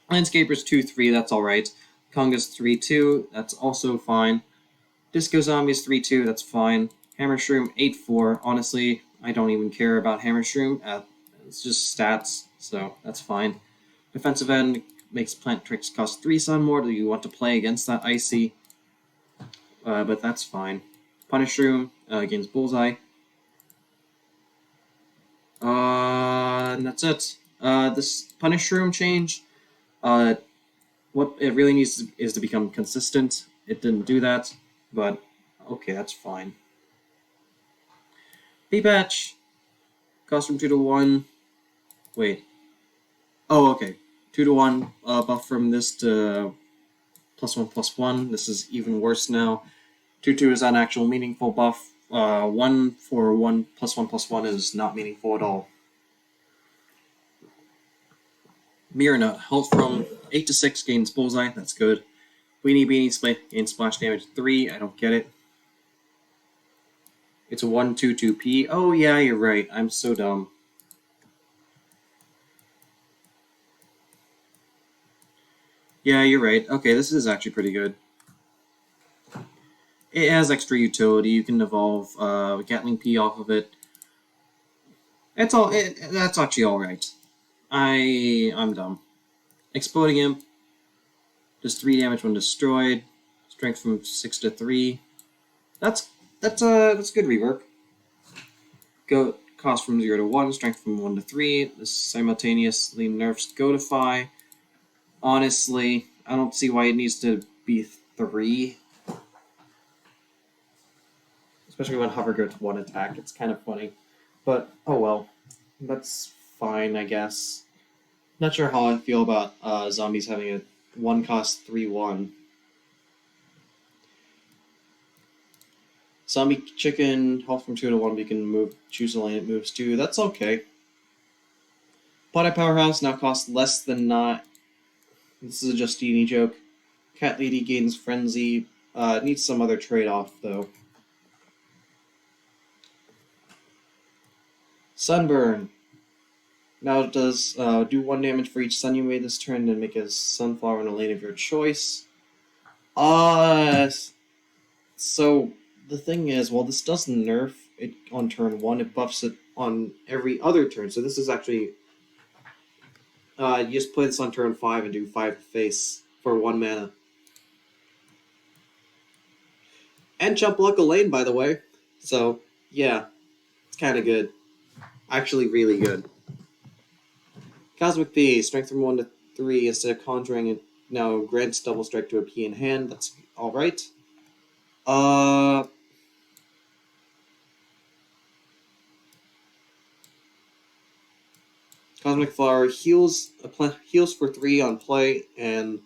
Landscaper's 2/3. That's all right. Conga's 3/2. That's also fine. Disco Zombies 3/2, that's fine. Hammer Shroom 8/4. Honestly, I don't even care about Hammer Shroom. It's just stats, so that's fine. Defensive End makes Plant Tricks cost 3 sun more. Do you want to play against that Icy? But that's fine. Punish Shroom against Bullseye. And that's it. This Punish Shroom change What it really needs is to become consistent. It didn't do that, but okay, that's fine. P-Patch, cost from 2 to 1. Wait. Oh, okay. 2 to 1 buff from this to +1/+1. This is even worse now. 2/2 is an actual meaningful buff. 1 for 1 +1/+1 is not meaningful at all. Mirror Nut, health from 8 to 6, gains Bullseye, that's good. Weenie Beanie gains splash damage 3, I don't get it. It's a 1/2/2P. Oh yeah, you're right, I'm so dumb. Yeah, you're right. Okay, this is actually pretty good. It has extra utility. You can evolve Gatling P off of it. That's actually all right. I'm dumb. Exploding Imp does 3 damage when destroyed. Strength from 6 to 3. That's good rework. Go cost from 0 to 1. Strength from 1 to 3. This simultaneously nerfs Godify. Honestly, I don't see why it needs to be 3. Especially when Hover goes 1 attack. It's kind of funny. But, oh well. That's fine, I guess. Not sure how I feel about zombies having a 1 cost 3/1. Zombie Chicken, health from 2 to 1, we can choose a lane it moves to. That's okay. Potty Powerhouse now costs less than not. This is a Justini joke. Cat Lady gains Frenzy. Needs some other trade-off, though. Sunburn. Now it does do 1 damage for each sun you made this turn and make a sunflower in a lane of your choice. So the thing is, while this doesn't nerf it on turn 1, it buffs it on every other turn. So this is actually... you just play this on turn 5 and do 5 face for 1 mana. And jump luck a lane, by the way. So, yeah. It's kind of good. Actually, really good. Cosmic P, strength from 1 to 3. Instead of conjuring it, now grants double strike to a P in hand. That's alright. Cosmic Flower heals for 3 on play and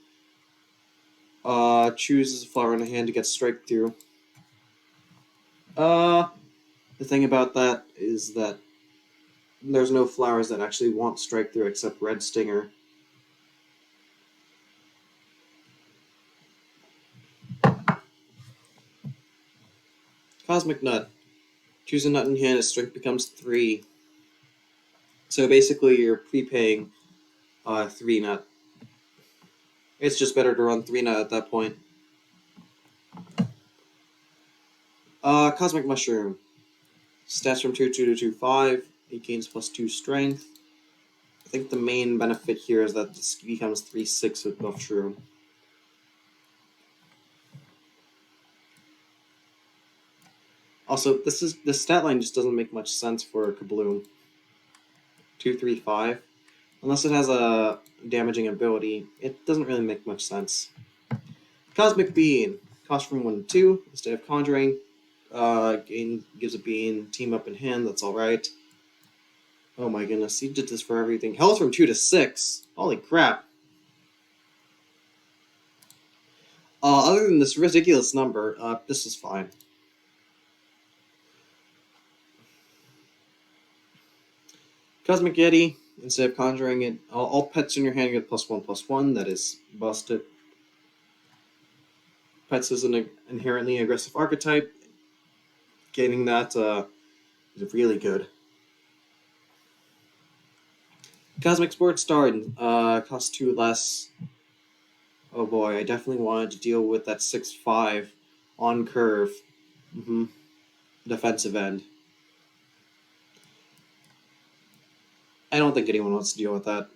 chooses a flower in a hand to get strike through. The thing about that is that there's no flowers that actually want strike through except Red Stinger. Cosmic Nut. Choose a nut in hand, its strength becomes 3. So basically you're prepaying 3 nut. It's just better to run 3 nut at that point. Cosmic Mushroom. Stats from 2/2 to 2/5. It gains +2 strength. I think the main benefit here is that this becomes 3/6 with Mushroom. Also, the stat line just doesn't make much sense for Kabloom. 2/3/5. Unless it has a damaging ability, it doesn't really make much sense. Cosmic Bean. Cost from 1 to 2. Instead of conjuring, gives a bean, team up in hand, that's alright. Oh my goodness, he did this for everything. Health from 2 to 6. Holy crap. Other than this ridiculous number, this is fine. Cosmic Yeti, instead of conjuring it, all pets in your hand get +1/+1. That is busted. Pets is an inherently aggressive archetype. Getting that is really good. Cosmic Sports Star costs 2 less. Oh boy, I definitely wanted to deal with that 6/5 on curve. Defensive end. I don't think anyone wants to deal with that.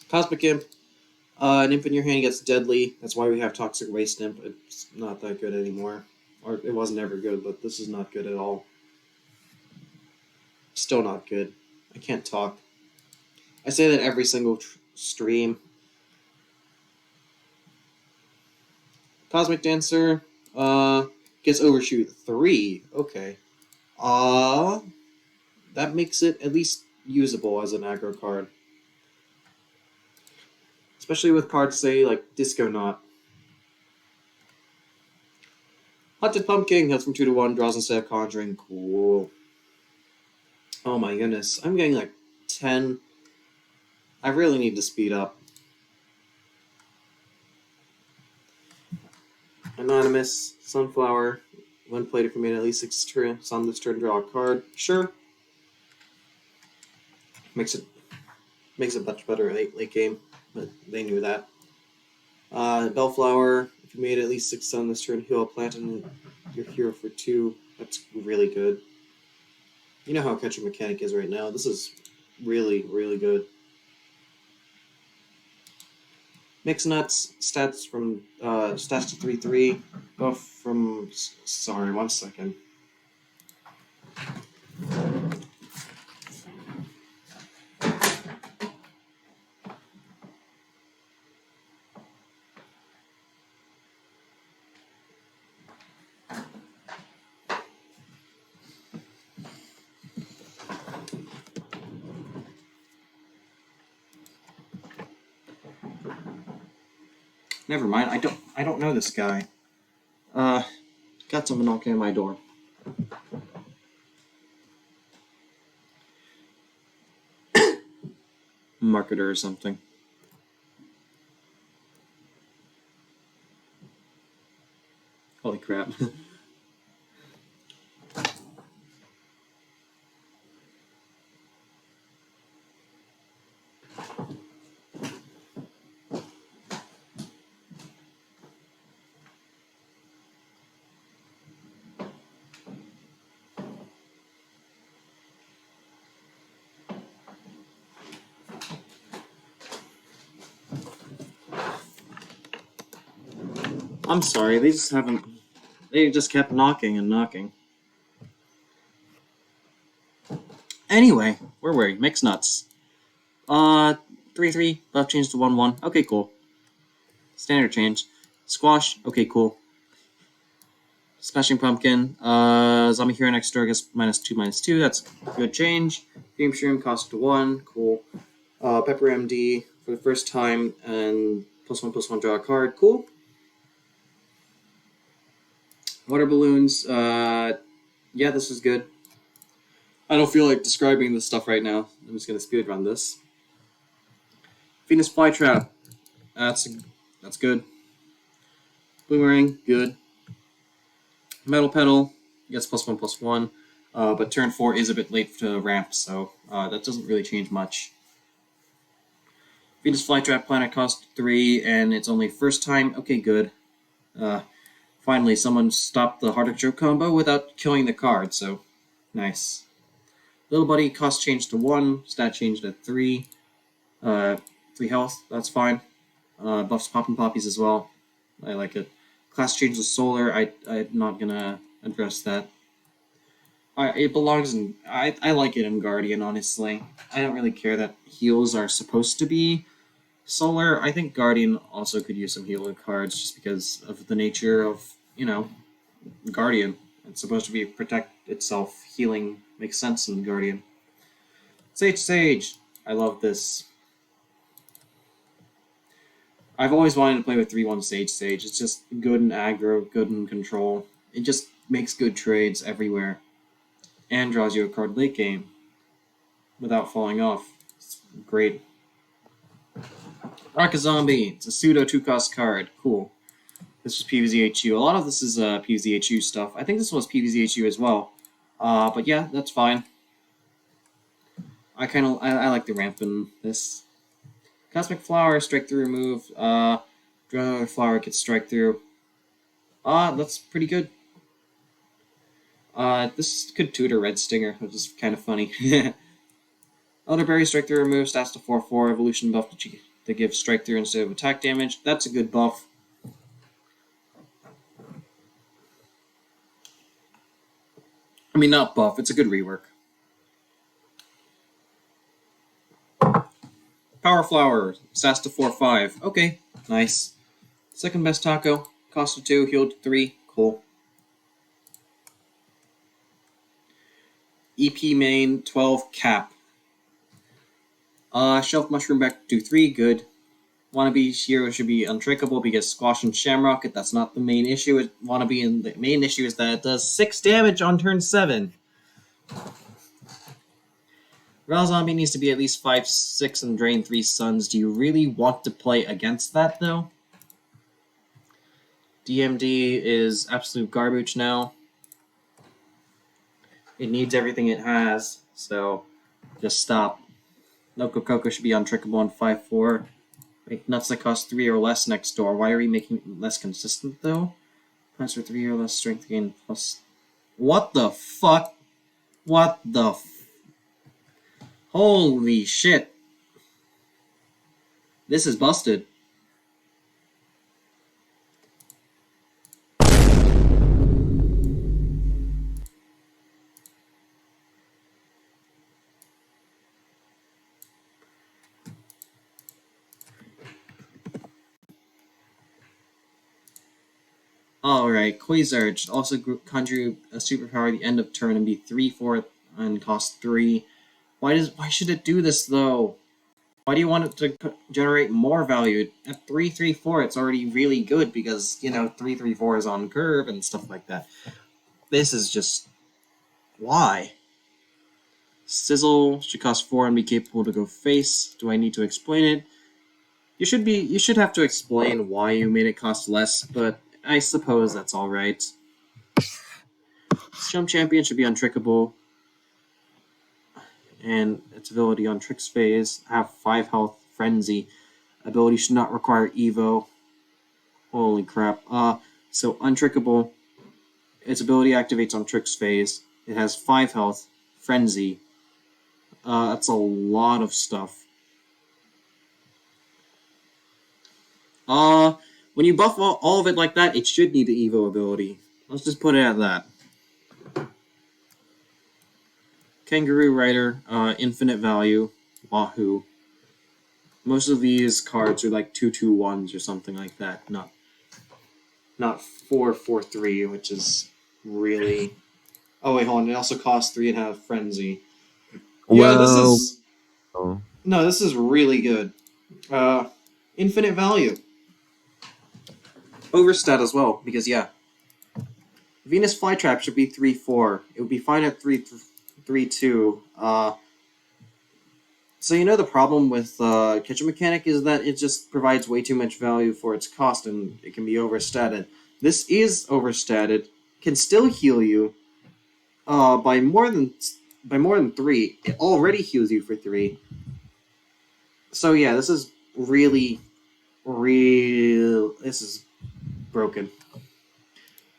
Cosmic Imp. An imp in your hand gets deadly. That's why we have Toxic Waste Imp. It's not that good anymore. Or it wasn't ever good, but this is not good at all. Still not good. I can't talk. I say that every single stream. Cosmic Dancer gets Overshoot 3. Okay. That makes it at least usable as an aggro card. Especially with cards, say, like Disco Knot. Haunted Pumpkin heals from 2 to 1, draws instead of conjuring. Cool. Oh my goodness. I'm getting like 10. I really need to speed up. Anonymous, Sunflower. When played, if you made at least 6 turns on this turn, draw a card. Sure. Makes it much better late game, but they knew that. Bellflower, if you made at least 6 on this turn, heal a plant and your hero for 2. That's really good. You know how Catcher Mechanic is right now. This is really, really good. Mix Nuts, stats from stats to 3/3. Buff from sorry, 1 second. Never mind. I don't know this guy. Got someone knocking on my door. Marketer or something. Holy crap. I'm sorry, they just kept knocking and knocking. Anyway, where were we? Mixed Nuts. 3/3, buff change to 1/1. Okay, cool. Standard change. Squash, okay, cool. Smashing Pumpkin, Zombie Hero next door gets -2/-2, that's good change. Game Shroom cost to 1, cool. Pepper MD for the first time, and +1/+1 draw a card, cool. Water Balloons, yeah, this is good. I don't feel like describing this stuff right now. I'm just gonna speedrun this. Venus Flytrap, that's good. Boomerang, good. Metal Pedal gets +1/+1, but turn 4 is a bit late to ramp, so that doesn't really change much. Venus Flytrap planet cost 3, and it's only first time. Okay, good. Finally, someone stopped the Heart of Joke combo without killing the card, so nice. Little Buddy, cost changed to 1, stat changed to 3. 3 health, that's fine. Buffs Poppin' Poppies as well. I like it. Class change to Solar, I'm not gonna address that. It belongs in... I like it in Guardian, honestly. I don't really care that heals are supposed to be Solar. I think Guardian also could use some healer cards just because of the nature of, Guardian. It's supposed to be protect itself. Healing makes sense in Guardian. Sage! I love this. I've always wanted to play with 3/1 Sage. It's just good in aggro, good in control. It just makes good trades everywhere. And draws you a card late game without falling off. It's great. Rock a Zombie. It's a pseudo 2-cost card. Cool. This was PvZHU. A lot of this is PvZHU stuff. I think this was PvZHU as well. But yeah, that's fine. I like the ramp in this. Cosmic Flower, strike through remove. Draw Flower gets strike through. That's pretty good. This could tutor Red Stinger, which is kind of funny. Elderberry, strike through remove, stats to 4/4, evolution buff to give strike through instead of attack damage. That's a good buff. I mean, not buff, it's a good rework. Power Flower, stats to 4-5. Okay, nice. Second best taco, cost of 2, healed 3. Cool. EP main, 12, cap. Shelf Mushroom back to 3, good. Wannabe hero should be untrickable because Squash and Shamrock, that's not the main issue. Wannabe, and the main issue is that it does 6 damage on turn 7. Raw Zombie needs to be at least 5-6 and drain 3 suns. Do you really want to play against that, though? DMD is absolute garbage now. It needs everything it has, so just stop. Loco Coco should be untrickable on 5-4. Make nuts that cost 3 or less next door. Why are we making it less consistent, though? Plants for 3 or less strength gain plus... What the fuck? What the Holy shit. This is busted. Alright, Quasar should also conjure a superpower at the end of turn and be 3-4 and cost 3. Why should it do this, though? Why do you want it to generate more value? At 3-3-4, it's already really good because, 3-3-4 is on curve and stuff like that. This is just... Why? Sizzle should cost 4 and be capable to go face. Do I need to explain it? You should have to explain why you made it cost less, but I suppose that's alright. Jump Champion should be untrickable. And its ability on Tricks phase, have 5 health, Frenzy. Ability should not require Evo. Holy crap. So untrickable. Its ability activates on Tricks phase. It has 5 health, Frenzy. That's a lot of stuff. When you buff all of it like that, it should need the Evo ability. Let's just put it at that. Kangaroo Rider, infinite value. Wahoo. Most of these cards are like 2/2/1s or something like that. Not 4/4/3, which is really... Oh wait, hold on. It also costs 3.5 Frenzy. Yeah, this is... No, this is really good. Infinite value. Overstat as well, because yeah. Venus Flytrap should be 3-4. It would be fine at 3-2. So the problem with Kitchen Mechanic is that it just provides way too much value for its cost, and it can be overstated. This is overstated, can still heal you by more than 3. It already heals you for 3. So yeah, this is really this is broken.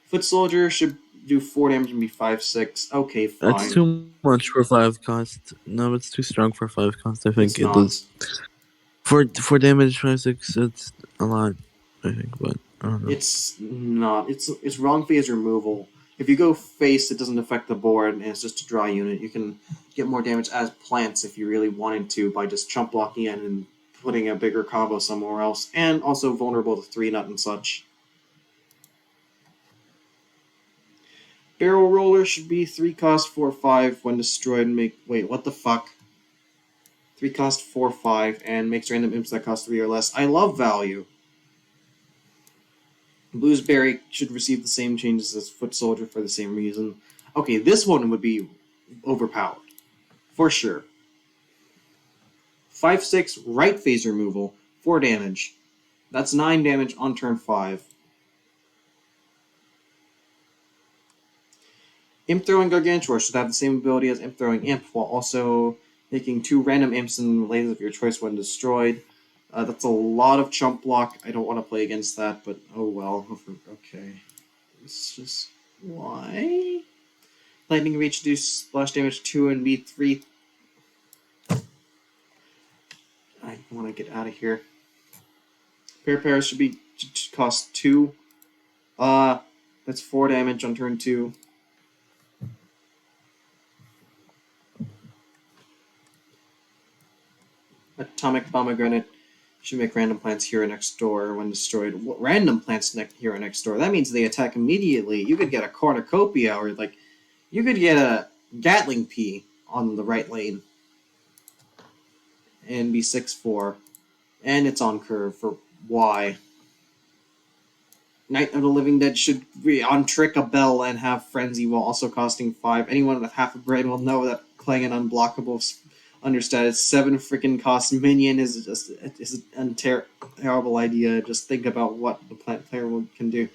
Foot Soldier should do 4 damage and be 5-6. Okay, fine. That's too much for 5 cost. No, it's too strong for 5 cost. I think it does. For damage 5-6, it's a lot. I think, but I don't know. It's not. It's wrong phase removal. If you go face, it doesn't affect the board, and it's just a draw unit. You can get more damage as plants if you really wanted to by just chump blocking in and putting a bigger combo somewhere else, and also vulnerable to 3-nut and such. Barrel Roller should be 3 cost 4-5 when destroyed and make... Wait, what the fuck? 3 cost 4-5 and makes random imps that cost 3 or less. I love value. Bluesberry should receive the same changes as Foot Soldier for the same reason. Okay, this one would be overpowered. For sure. 5-6 right phase removal, 4 damage. That's 9 damage on turn 5. Imp Throwing Gargantuar should have the same ability as Imp Throwing Imp, while also making 2 random imps in lanes of your choice when destroyed. That's a lot of chump block. I don't want to play against that, but oh well. Okay. It's just... Why? Lightning Reach do splash damage 2 and be 3. I want to get out of here. Pairs should be cost 2. That's 4 damage on turn 2. Atomic Pomegranate should make random plants hero next door when destroyed. Random plants hero next door. That means they attack immediately. You could get a cornucopia or like you could get a Gatling Pea on the right lane and be 6-4. And it's on curve for Y. Night of the Living Dead should be on Trick a Bell and have Frenzy while also costing 5. Anyone with half a brain will know that playing an unblockable understated 7 freaking cost minion is just a terrible idea. Just think about what the player can do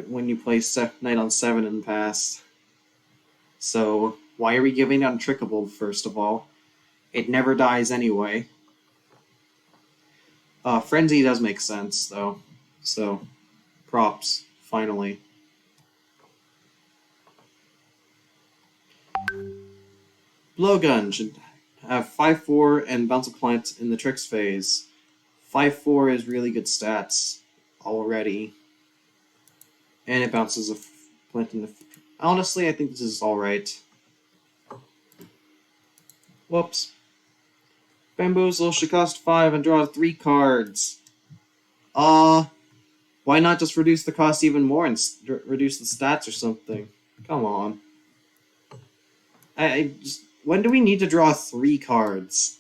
when you play Night on 7 and pass. So, why are we giving it Untrickable, first of all? It never dies anyway. Frenzy does make sense, though. So, props, finally. Blowgun should have 5-4 and bounce a plant in the tricks phase. 5-4 is really good stats already. And it bounces a plant in the... Honestly, I think this is alright. Whoops. Bamboozle should cost 5 and draw 3 cards. Why not just reduce the cost even more and reduce the stats or something? Come on. When do we need to draw 3 cards?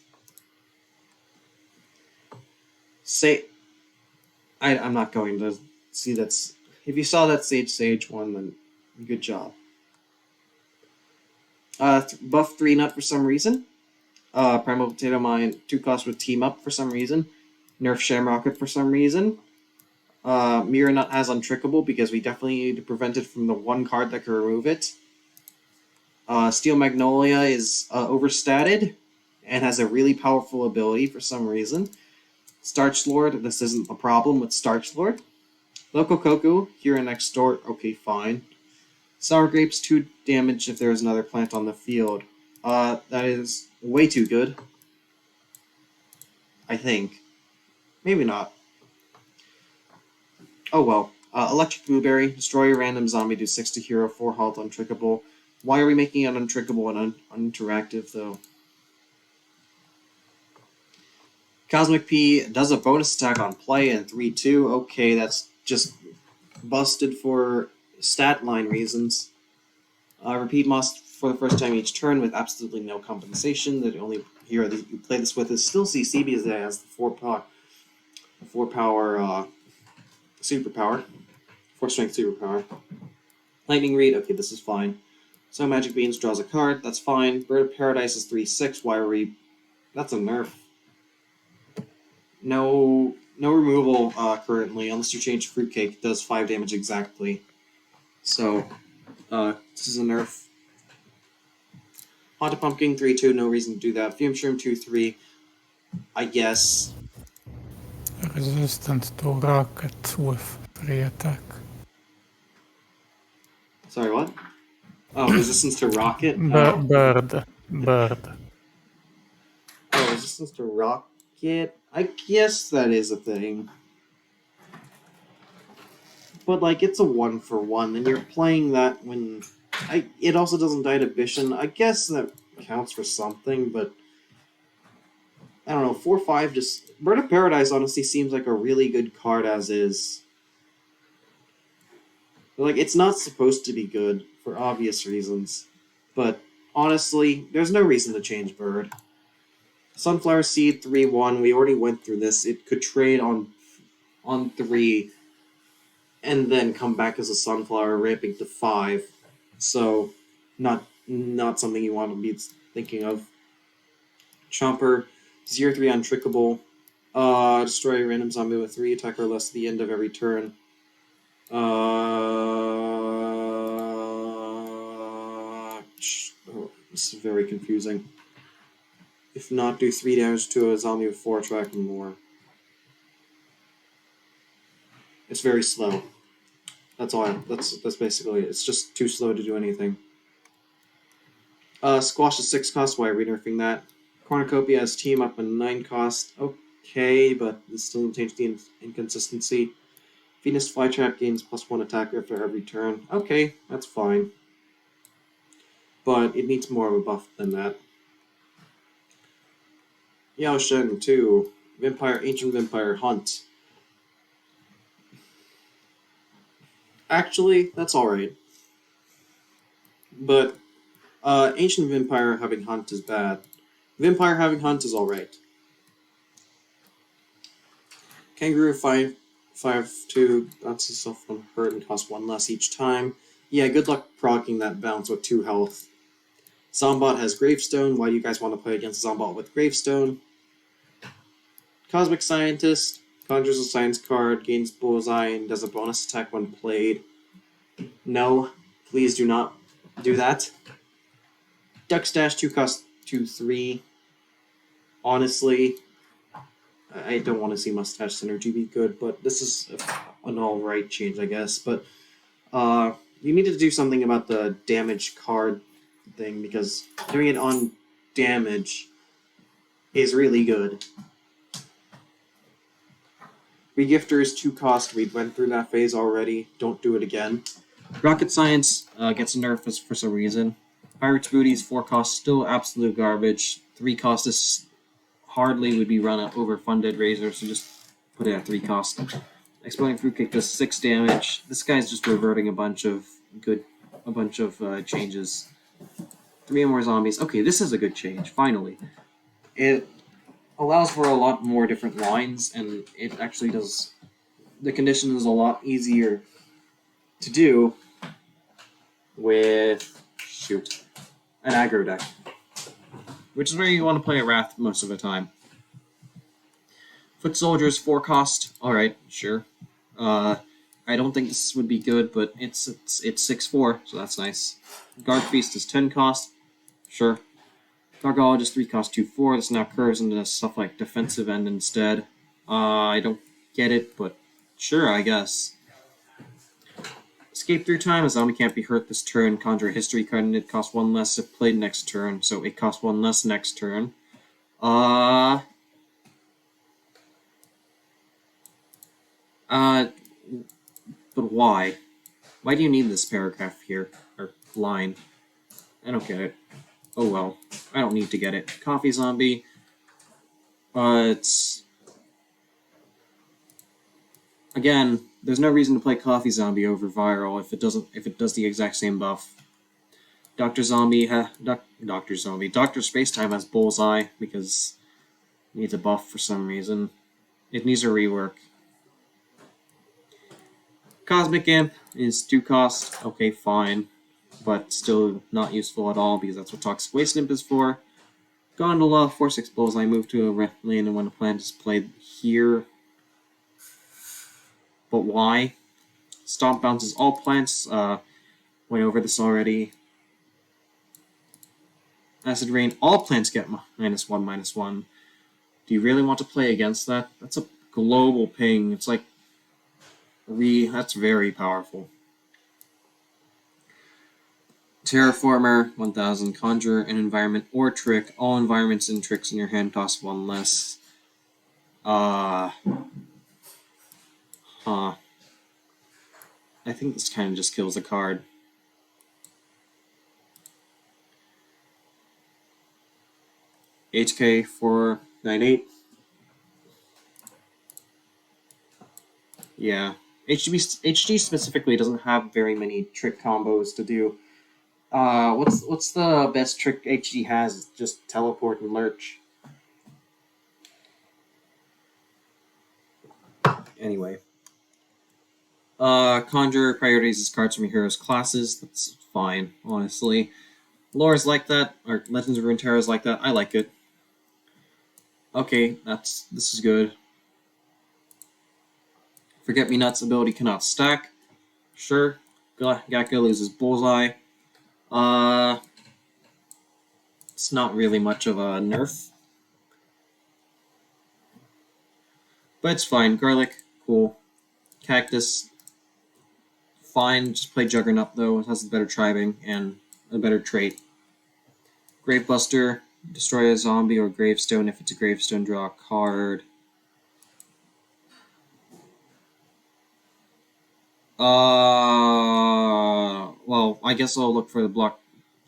I'm not going to see that's... If you saw that Sage one, then good job. Buff 3 Nut for some reason. Primal Potato Mine 2 cost with Team Up for some reason. Nerf Shamrocket for some reason. Mirror Nut has Untrickable because we definitely need to prevent it from the 1 card that can remove it. Steel Magnolia is overstatted and has a really powerful ability for some reason. Starch Lord, this isn't a problem with Starch Lord. Loco Coco, here next door, okay, fine. Sour Grapes, 2 damage if there's another plant on the field. That is way too good. I think. Maybe not. Oh well. Electric Blueberry, destroy a random zombie, do 6 to hero, 4 halt, untrickable. Why are we making it untrickable and uninteractive, though? Cosmic P does a bonus attack on play and 3-2. Okay, that's just busted for stat line reasons. Repeat must for the first time each turn with absolutely no compensation. The only hero that you play this with is still CC because it has the 4 power superpower. 4 strength superpower. Lightning Reed, okay, this is fine. So Magic Beans draws a card, that's fine. Bird of Paradise is 3-6. Why are we... That's a nerf. No removal currently, unless you change Fruitcake. It does 5 damage exactly. So, this is a nerf. Haunted Pumpkin 3-2, no reason to do that. Fume Shroom 2-3, I guess. Resistant to rocket with 3 attack. Sorry, what? Oh, resistance to rocket? Bird. Oh, resistance to rocket? I guess that is a thing. But, like, it's a 1-for-1, and you're playing that when... it also doesn't die to Bishan. I guess that counts for something, but... I don't know, 4-5 just... Bird of Paradise honestly seems like a really good card as is. But, like, it's not supposed to be good, for obvious reasons. But, honestly, there's no reason to change Bird. Sunflower Seed 3-1, we already went through this. It could trade on 3, and then come back as a Sunflower, ramping to 5. So, not something you want to be thinking of. Chomper, 0-3 untrickable. Destroy a random zombie with 3 attack or less at the end of every turn. This is very confusing. If not, do 3 damage to a zombie with 4 attack or more. It's very slow. That's all. That's basically it. It's just too slow to do anything. Squash is 6 cost. Why are we nerfing that? Cornucopia has Team Up and 9 cost. Okay, but this still doesn't change the inconsistency. Venus Flytrap gains +1 attack after every turn. Okay, that's fine. But it needs more of a buff than that. Yao Shen 2, Ancient Vampire Hunt. Actually, that's alright. But Ancient Vampire having Hunt is bad. Vampire having Hunt is alright. Kangaroo 5/2, that's yourself from hurt and costs 1 less each time. Yeah, good luck proccing that bounce with 2 health. Zombot has Gravestone. Why do you guys want to play against Zombot with Gravestone? Cosmic Scientist conjures a science card, gains Bullseye, and does a bonus attack when played. No, please do not do that. Duck Dash 2 costs 2/3. Honestly, I don't want to see Mustache Synergy be good, but this is an alright change, I guess. But you need to do something about the damage card thing, because doing it on damage is really good. Regifter is 2 cost. We went through that phase already. Don't do it again. Rocket Science gets nerfed for some reason. Pirate's Booty is 4 cost. Still absolute garbage. 3 cost is hardly would be run over Funded Razor, so just put it at 3 cost. Exploding Fruitcake does 6 damage. This guy's just reverting a bunch of changes. 3 more zombies. Okay, this is a good change, finally. It allows for a lot more different lines, and it actually does... The condition is a lot easier to do with... an aggro deck. Which is where you want to play a Wrath most of the time. Foot Soldiers 4 cost. Alright, sure. I don't think this would be good, but it's 6/4, so that's nice. Guard Feast is 10 cost. Sure. Gargologist 3 cost 2/4. This now curves into stuff like Defensive End instead. I don't get it, but sure, I guess. Escape Through Time. A zombie can't be hurt this turn. Conjure a history card, and it costs 1 less if played next turn, so it costs 1 less next turn. But why? Why do you need this paragraph here? Or line? I don't get it. Oh well. I don't need to get it. Coffee Zombie. It's... Again, there's no reason to play Coffee Zombie over Viral if it does the exact same buff. Dr. Spacetime has Bullseye because it needs a buff for some reason. It needs a rework. Cosmic Imp is 2 cost. Okay, fine. But still not useful at all because that's what Toxic Waste Imp is for. Gondola, 4/6 Bullseye, move to a red lane and when a plant is played here. But why? Stomp bounces all plants. Went over this already. Acid Rain, all plants get -1/-1. Do you really want to play against that? That's a global ping. It's like that's very powerful. Terraformer, 1000. Conjure an environment or trick. All environments and tricks in your hand cost 1 less. I think this kind of just kills the card. HK 498. Yeah. HG specifically doesn't have very many trick combos to do. What's the best trick HG has? It's just teleport and lurch. Anyway. Conjure prioritizes cards from your hero's classes. That's fine, honestly. Lore is like that, or Legends of Runeterra is like that. I like it. Okay, this is good. Forget Me Nuts ability cannot stack. Sure. Gakka loses Bullseye. It's not really much of a nerf. But it's fine. Garlic, cool. Cactus, fine. Just play Juggernaut though. It has a better tribing and a better trait. Gravebuster, destroy a zombie or gravestone. If it's a gravestone, draw a card. Well, I guess I'll look for the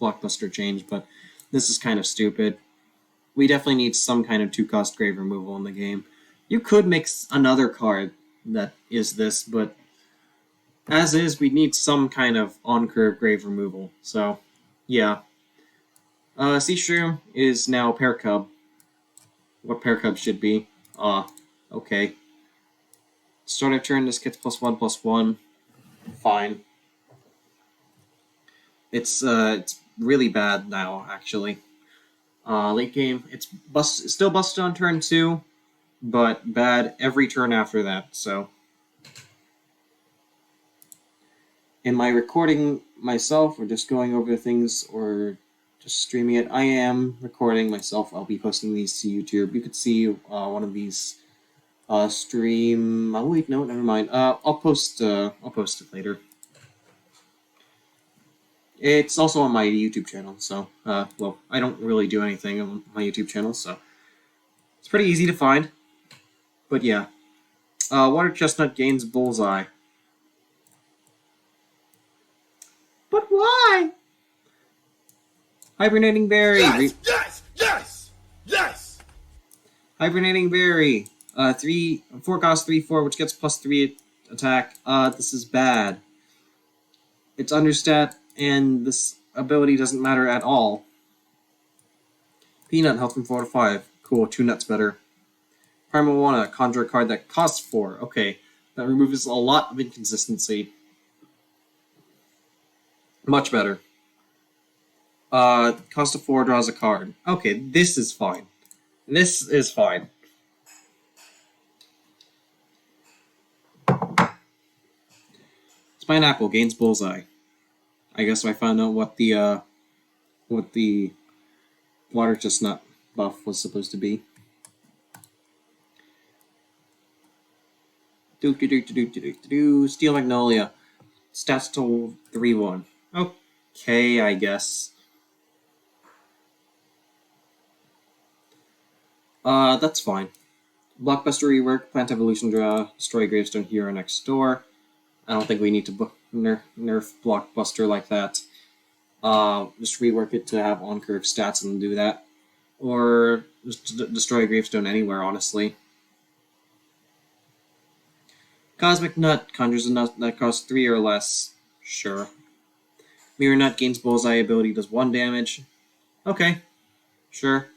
blockbuster change, but this is kind of stupid. We definitely need some kind of 2-cost grave removal in the game. You could mix another card that is this, but as is, we need some kind of on-curve grave removal. So, yeah. Sea Shroom is now Pear Cub. What Pear Cub should be. Okay. Start of turn, this gets +1/+1. Fine. It's really bad now, actually. Late game, it's still busted on turn 2, but bad every turn after that, so. Am I recording myself, or just going over things, or just streaming it? I am recording myself. I'll be posting these to YouTube. You could see one of these stream. Oh wait, no, never mind. I'll post it later. It's also on my YouTube channel, so well, I don't really do anything on my YouTube channel, so it's pretty easy to find. But yeah, Water Chestnut gains Bullseye. But why? Hibernating Berry. Yes! Hibernating Berry. 4-cost 3/4, which gets +3 attack. This is bad. It's understat, and this ability doesn't matter at all. Peanut, health from 4 to 5. Cool, 2 nuts better. Primal Wanna, conjure a card that costs 4. Okay, that removes a lot of inconsistency. Much better. Cost of 4 draws a card. Okay, this is fine. This is fine. Pineapple gains Bullseye. I guess I found out what the Water Chestnut buff was supposed to be. Steel Magnolia. Stats to 3/1. Okay, I guess. That's fine. Blockbuster rework, plant evolution draw, destroy gravestone hero next door. I don't think we need to nerf Blockbuster like that. Just rework it to have on-curve stats and do that. Or just destroy gravestone anywhere, honestly. Cosmic Nut conjures a nut that costs 3 or less. Sure. Mirror Nut gains Bullseye ability, does 1 damage. Okay. Sure.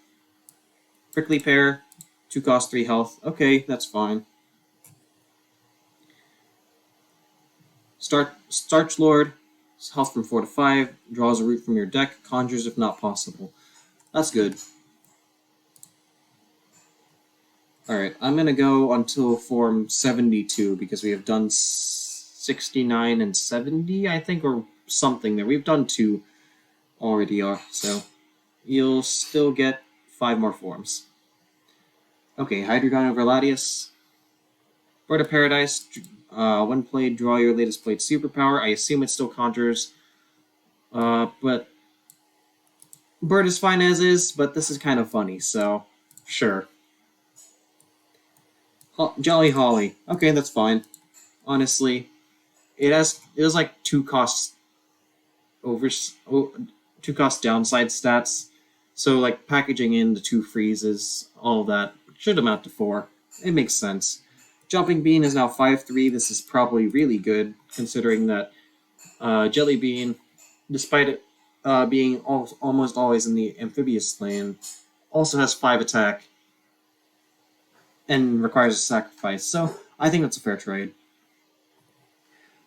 Prickly Pear, 2 cost 3 health. Okay, that's fine. Starch Lord, health from 4 to 5, draws a root from your deck, conjures if not possible. That's good. Alright, I'm going to go until form 72, because we have done 69 and 70, I think, or something there. We've done 2 already, so you'll still get 5 more forms. Okay, Hydreigon over Latias. Bird of Paradise, when played, draw your latest played superpower. I assume it still conjures, but Bird is fine as is, but this is kind of funny, so sure. Jolly Holly. Okay, that's fine. Honestly, it has like 2 cost downside stats. So like packaging in the 2 freezes, all that should amount to 4. It makes sense. Jumping Bean is now 5/3. This is probably really good, considering that Jelly Bean, despite it being almost always in the amphibious lane, also has 5 attack and requires a sacrifice. So I think that's a fair trade.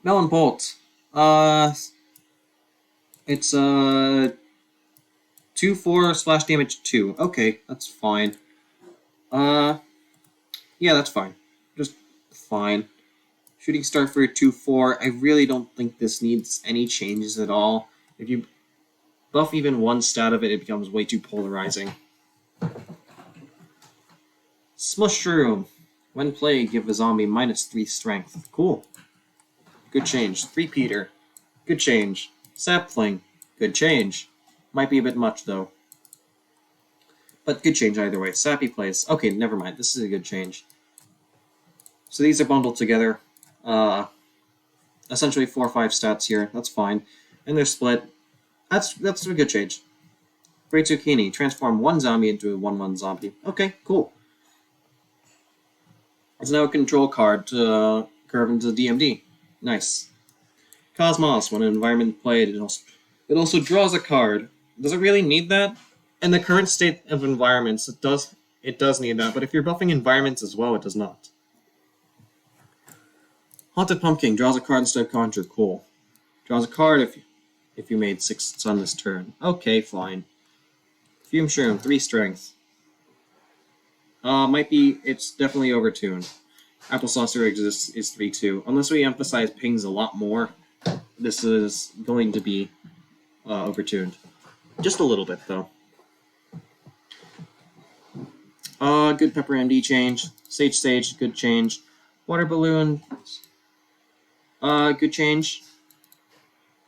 Melon Bolt. It's 2/4 splash damage 2. Okay, that's fine. Yeah, that's fine. Just fine. Shooting Star for 2/4. I really don't think this needs any changes at all. If you buff even one stat of it, it becomes way too polarizing. Smushroom. When played, give a zombie -3 strength. Cool. Good change. 3 Peter. Good change. Sapling. Good change. Might be a bit much, though. But good change either way. Sappy plays. Okay, never mind. This is a good change. So these are bundled together. Essentially 4 or 5 stats here. That's fine. And they're split. That's a good change. Great Zucchini. Transform one zombie into a 1/1 zombie. Okay, cool. It's now a control card to curve into DMD. Nice. Cosmos. When an environment played, it also draws a card. Does it really need that? In the current state of environments, it does need that, but if you're buffing environments as well, it does not. Haunted Pumpkin draws a card instead of conjure. Cool. Draws a card if you made 6 on this turn. Okay, fine. Fume Shroom, 3 strength. It's definitely overtuned. Applesauce exists is 3/2. Unless we emphasize pings a lot more, this is going to be overtuned. Just a little bit, though. Good Pepper MD change. Sage, good change. Water Balloon, good change.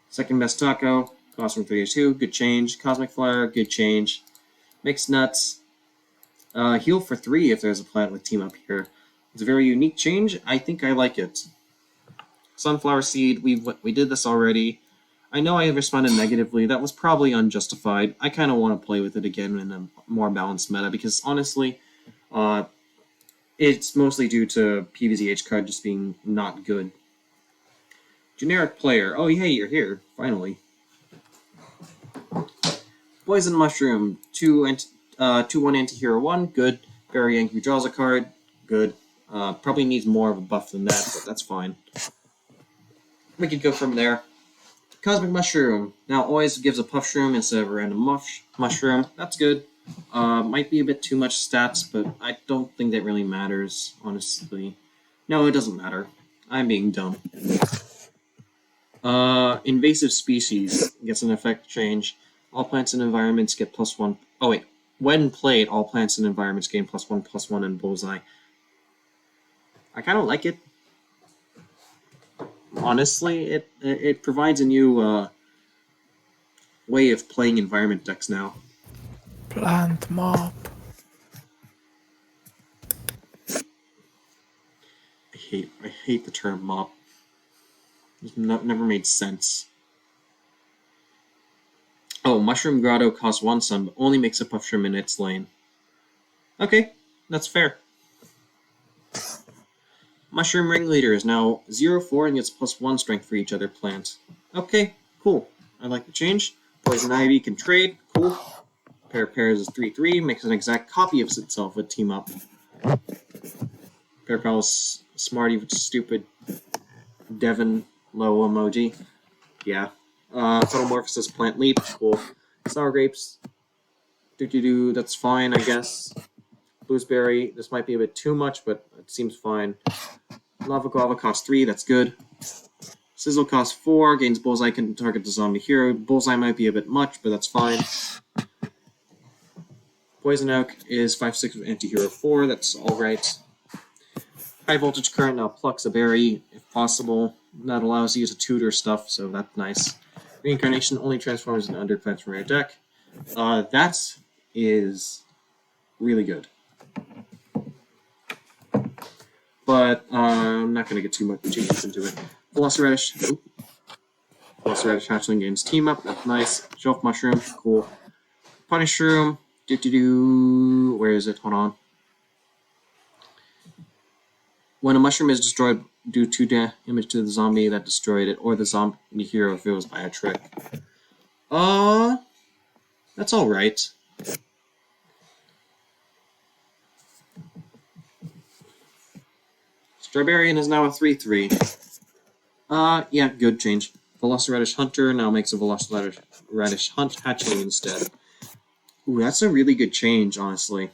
Second Best Taco, cost from 3/2, good change. Cosmic Flare, good change. Mixed Nuts, heal for 3 if there's a plant with Team Up here. It's a very unique change. I think I like it. Sunflower Seed, we did this already. I know I responded negatively. That was probably unjustified. I kind of want to play with it again in a more balanced meta because honestly, it's mostly due to PvZH card just being not good. Generic player. Oh, hey, you're here. Finally. Poison Mushroom. 2/1 anti-hero 1. Good. Very Yankee draws a card. Good. Probably needs more of a buff than that, but that's fine. We could go from there. Cosmic Mushroom. Now always gives a Puff Shroom instead of a random mushroom. That's good. Might be a bit too much stats, but I don't think that really matters, honestly. No, it doesn't matter. I'm being dumb. Invasive Species gets an effect change. All plants and environments get +1. Oh wait, when played, all plants and environments gain +1/+1 and Bullseye. I kind of like it. Honestly, it provides a new way of playing environment decks now. Plant mob. I hate the term mob. It's never made sense. Oh, Mushroom Grotto costs 1 sun, but only makes a Puff Shroom in its lane. Okay, that's fair. Mushroom Ringleader is now 0/4 and gets +1 strength for each other plant. Okay, cool. I like the change. Poison Ivy can trade. Cool. Pair of Pairs is 3/3, makes an exact copy of itself with Team Up. Pair of Pals Smarty with stupid Devon low emoji. Yeah. Photomorphosis Plant Leap. Cool. Sour Grapes. That's fine, I guess. Blueberry. This might be a bit too much, but it seems fine. Lava Guava costs 3, that's good. Sizzle costs 4, gains Bullseye, can target the zombie hero. Bullseye might be a bit much, but that's fine. Poison Oak is 5/6 with anti-hero 4, that's alright. High Voltage Current now plucks a berry, if possible. That allows you to tutor stuff, so that's nice. Reincarnation only transforms into underplants from your deck. That is really good. But I'm not going to get too much into it. Velociradish Hatchling gains Team Up, that's nice. Shelf Mushroom, cool. Punish Room, where is it? Hold on. When a mushroom is destroyed, do 2 damage to the zombie that destroyed it, or the zombie hero if it was by a trick. That's alright. Strawberrian is now a 3/3. Yeah, good change. Velociradish Hunter now makes a Velociradish Hunt hatchling instead. Ooh, that's a really good change, honestly.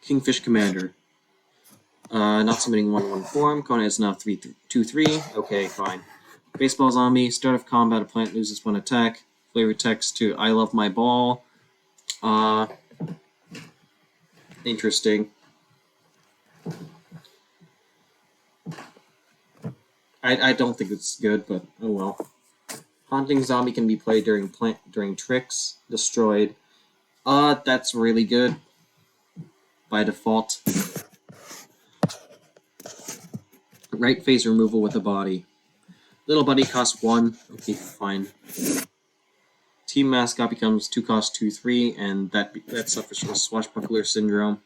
Kingfish Commander. Not submitting 1/1 form. Kona is now 2/3. Okay, fine. Baseball Zombie. Start of combat, a plant loses 1 attack. Flavor text to I love my ball. Interesting. I don't think it's good, but oh well. Haunting Zombie can be played during tricks. Destroyed. That's really good. By default. Right phase removal with a body. Little Buddy costs 1. Okay, fine. Team Mascot becomes 2 cost 2/3, and that suffers from Swashbuckler Syndrome.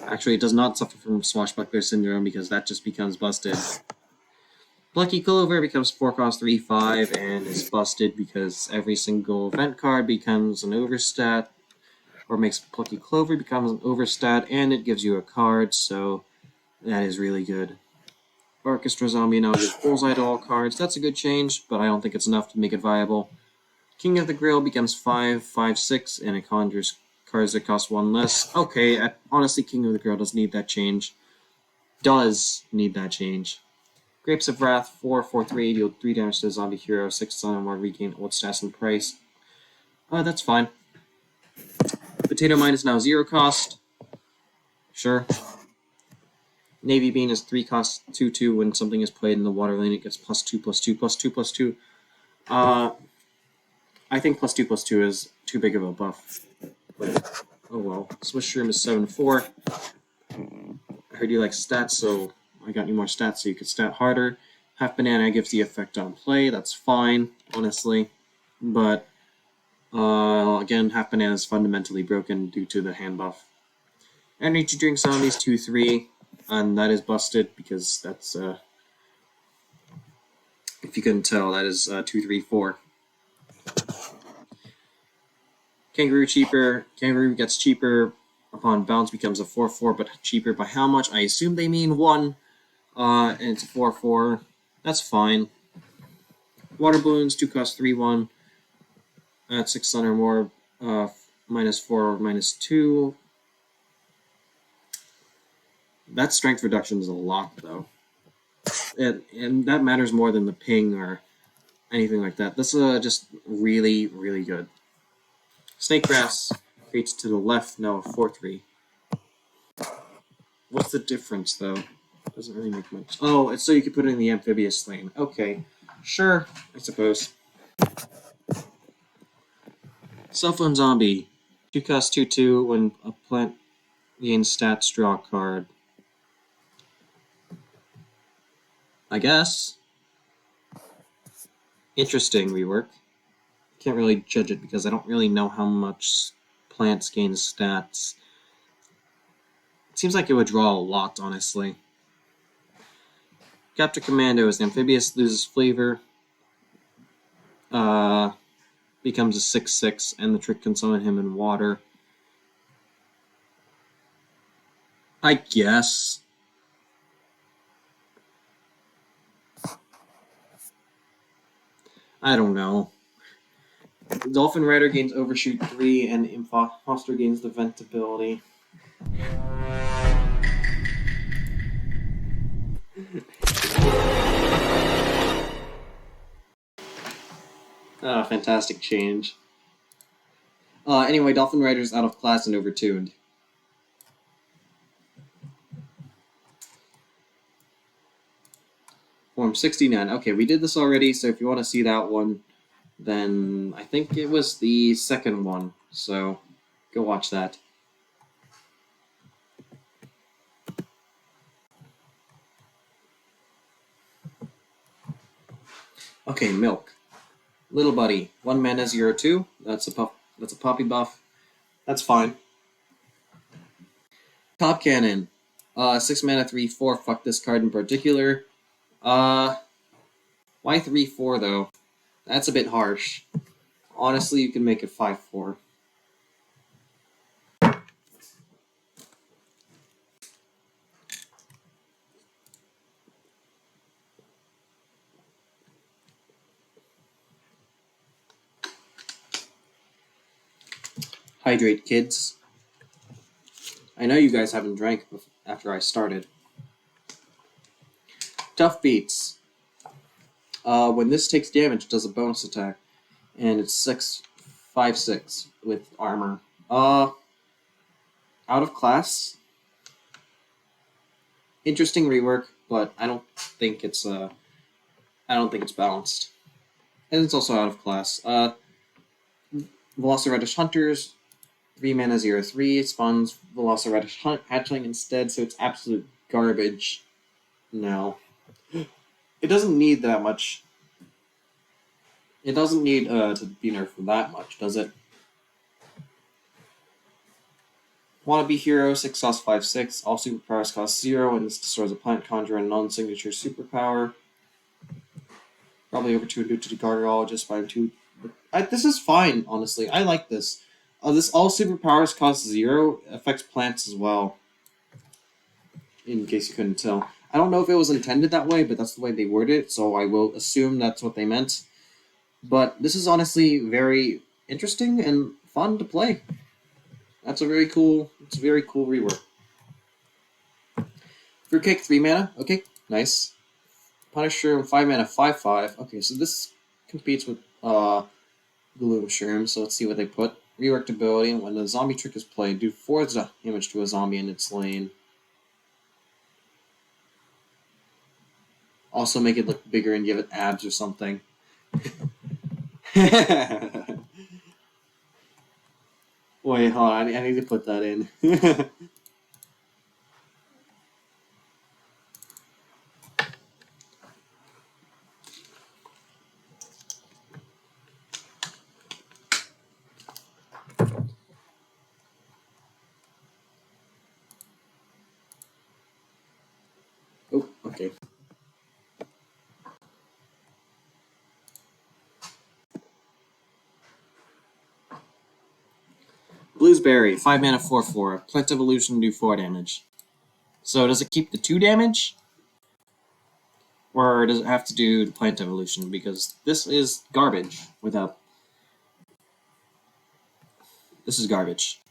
Actually, it does not suffer from Swashbuckler Syndrome because that just becomes busted. Lucky Clover becomes 4 cost 3/5 and is busted because every single event card becomes an overstat, or makes Plucky Clover becomes an overstat, and it gives you a card, so that is really good. Orchestra Zombie now gives Bullseye to all cards. That's a good change, but I don't think it's enough to make it viable. King of the Grill becomes 5/5/6, and it conjures cards that cost 1 less. Okay, honestly, King of the Grill does need that change. Grapes of Wrath, 4/4/3, deal 3 damage to the zombie hero, 6 on or more, regain old stats and price. That's fine. Potato Mine is now 0 cost. Sure. Navy Bean is 3 cost 2/2. When something is played in the water lane, it gets +2/+2/+2/+2. I think +2/+2 is too big of a buff. But, oh well. Swiss Shroom is 7/4. I heard you like stats, so I got you more stats so you could stat harder. Half Banana gives the effect on play. That's fine, honestly. But, again, Half Banana is fundamentally broken due to the hand buff. Energy Drink Zombies 2/3. And that is busted because that's, if you couldn't tell, that is 2/3/4. Kangaroo cheaper. Kangaroo gets cheaper upon bounce, becomes a 4/4, but cheaper by how much? I assume they mean 1. And it's a 4/4. That's fine. Water Balloons, 2 cost 3/1. At 6 or more, -4 or -2. That strength reduction is a lot, though. And that matters more than the ping or anything like that. This is just really, really good. Snake Grass creates to the left, now a 4/3. What's the difference, though? Doesn't really make much. Oh, it's so you can put it in the amphibious lane. Okay, sure, I suppose. Cell Phone Zombie. 2 cost 2/2. When a plant gains stats, draw a card. I guess. Interesting rework. Can't really judge it because I don't really know how much plants gain stats. It seems like it would draw a lot, honestly. Capture Commando is amphibious, loses flavor, becomes a 6/6, and the trick can summon him in water. I guess. I don't know. Dolphin Rider gains Overshoot 3, and Imposter gains the Vent ability. Fantastic change. Anyway, Dolphin Rider's out of class and overtuned. Form 69. Okay, we did this already, so if you want to see that one, then I think it was the second one, so go watch that. Okay, Milk. Little Buddy, 1 mana 0/2. That's a poppy buff. That's fine. Top Cannon. 6 mana 3/4. Fuck this card in particular. Why 3/4 though? That's a bit harsh. Honestly, you can make it 5/4. Hydrate, kids. I know you guys haven't drank after I started. Tough Beats. When this takes damage, it does a bonus attack. And it's 6/5/6 with armor. Out of class. Interesting rework, but I don't think it's balanced. And it's also out of class. Velociraptor Hunters, 3 mana 0/3. It spawns Velociraptor Hatchling instead, so it's absolute garbage. No. it doesn't need that much. It doesn't need to be nerfed that much, does it? Wannabe Hero 6 costs 5/6. All superpowers cost 0, and this destroys a plant, conjure, and non-signature superpower. Probably over 2 due to the Gargologist by 2. This is fine, honestly. I like this. This all superpowers cost 0. Affects plants as well. In case you couldn't tell. I don't know if it was intended that way, but that's the way they worded it, so I will assume that's what they meant. But this is honestly very interesting and fun to play. It's a very cool rework. Fruitcake 3 mana. Okay, nice. Punisher 5 mana 5/5. Okay, so this competes with Gloom Shroom, so let's see what they put. Reworked ability. When the zombie trick is played, do 4 damage to a zombie in its lane. Also make it look bigger and give it abs or something. Wait, hold on. I need to put that in. Oh, okay. Bluesberry, 5 mana 4/4. Plant Evolution, do 4 damage. So does it keep the 2 damage? Or does it have to do the Plant Evolution? Because this is garbage without... This is garbage.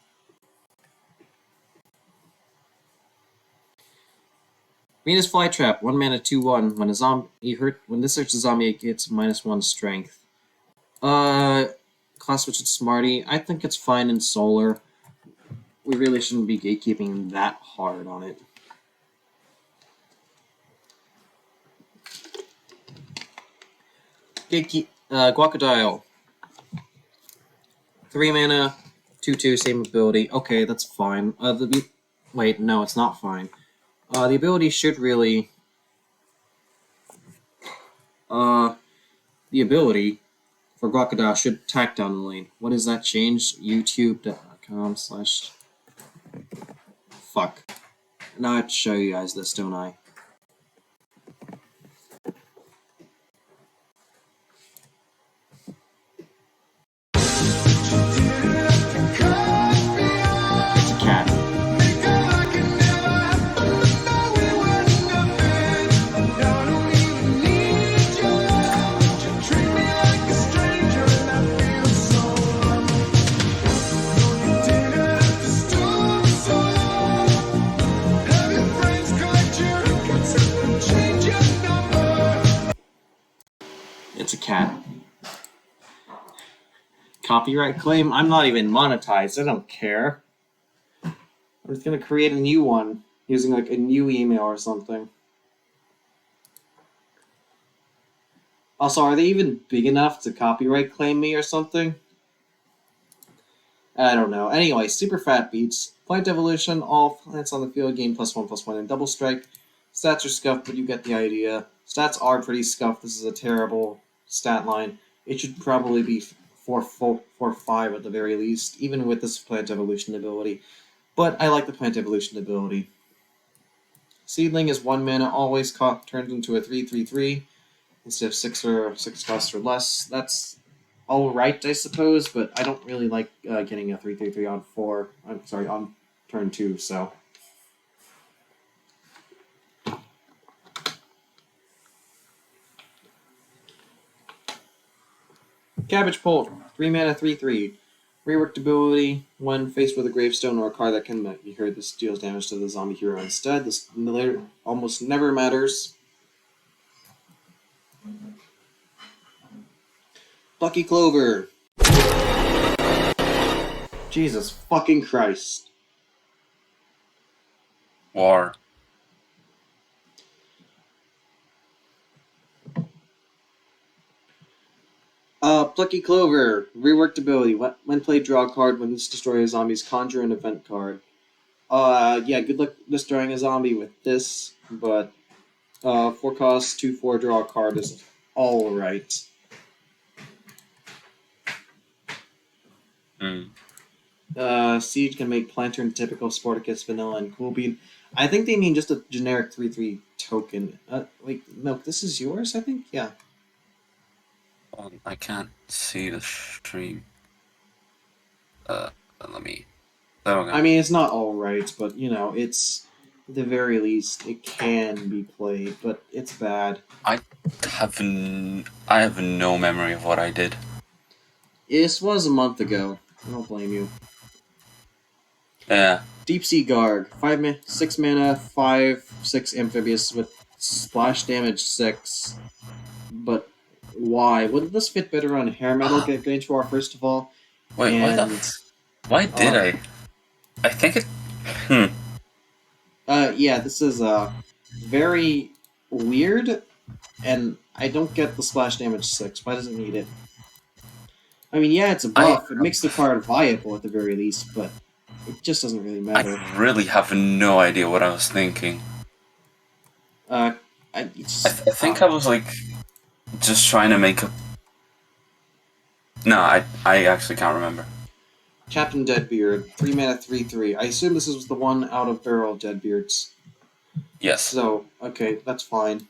Venus Flytrap, 1 mana 2/1. When a zombie when this searches a zombie, it gets -1 strength. Class switch to Smarty. I think it's fine in Solar. We really shouldn't be gatekeeping that hard on it. Guacodile. 3 mana, 2/2, same ability. Okay, that's fine. Wait, no, it's not fine. The ability should really... the ability for Guacodile should attack down the lane. What is that change? YouTube.com/ Fuck. Now I have to show you guys this, don't I? It's a cat. It's a cat. Copyright claim? I'm not even monetized. I don't care. I'm just gonna create a new one using like a new email or something. Also, are they even big enough to copyright claim me or something? I don't know. Anyway, Super Fat Beats. Plant Evolution, all plants on the field gain +1/+1 in Double Strike. Stats are scuffed, but you get the idea. Stats are pretty scuffed. This is a terrible stat line. It should probably be 4/5 at the very least, even with this Plant Evolution ability. But I like the Plant Evolution ability. Seedling is 1 mana, always turns into a 3/3/3 instead of 6 costs or less. That's alright, I suppose, but I don't really like getting a 3/3/3 on 4. I'm sorry, on turn 2, so. Cabbage Pult, 3 mana 3/3. Reworked ability, when faced with a gravestone or a card that can be heard, this deals damage to the zombie hero instead. This almost never matters. Lucky Clover. Jesus fucking Christ. War. Plucky Clover, reworked ability. When played, draw a card. When this destroys a zombie's conjure an event card. Yeah, good luck destroying a zombie with this, but 4 cost, 2/4, draw a card is alright. Siege can make Planter and typical Sporticus, Vanilla, and Cool Bean. I think they mean just a generic 3/3 token. Wait, Milk, this is yours, I think? Yeah. I can't see the stream. Let me. There we go. I mean, it's not alright, but, it's, at the very least, it can be played, but it's bad. I have no memory of what I did. This was a month ago. I don't blame you. Yeah. Deep Sea Garg, 6 mana, 5/6 amphibious with splash damage 6. But why? Wouldn't this fit better on Hair Metal Grange War, first of all? Wait, why did I? I think it. Yeah, this is very weird, and I don't get the splash damage 6. Why does it need it? I mean, yeah, it's a buff. It makes the card viable at the very least, but it just doesn't really matter. I really have no idea what I was thinking. I think I was like just trying to make a. No, I actually can't remember. Captain Deadbeard, 3 mana, 3/3. I assume this is the one out of barrel Deadbeards. Yes. So, okay, that's fine.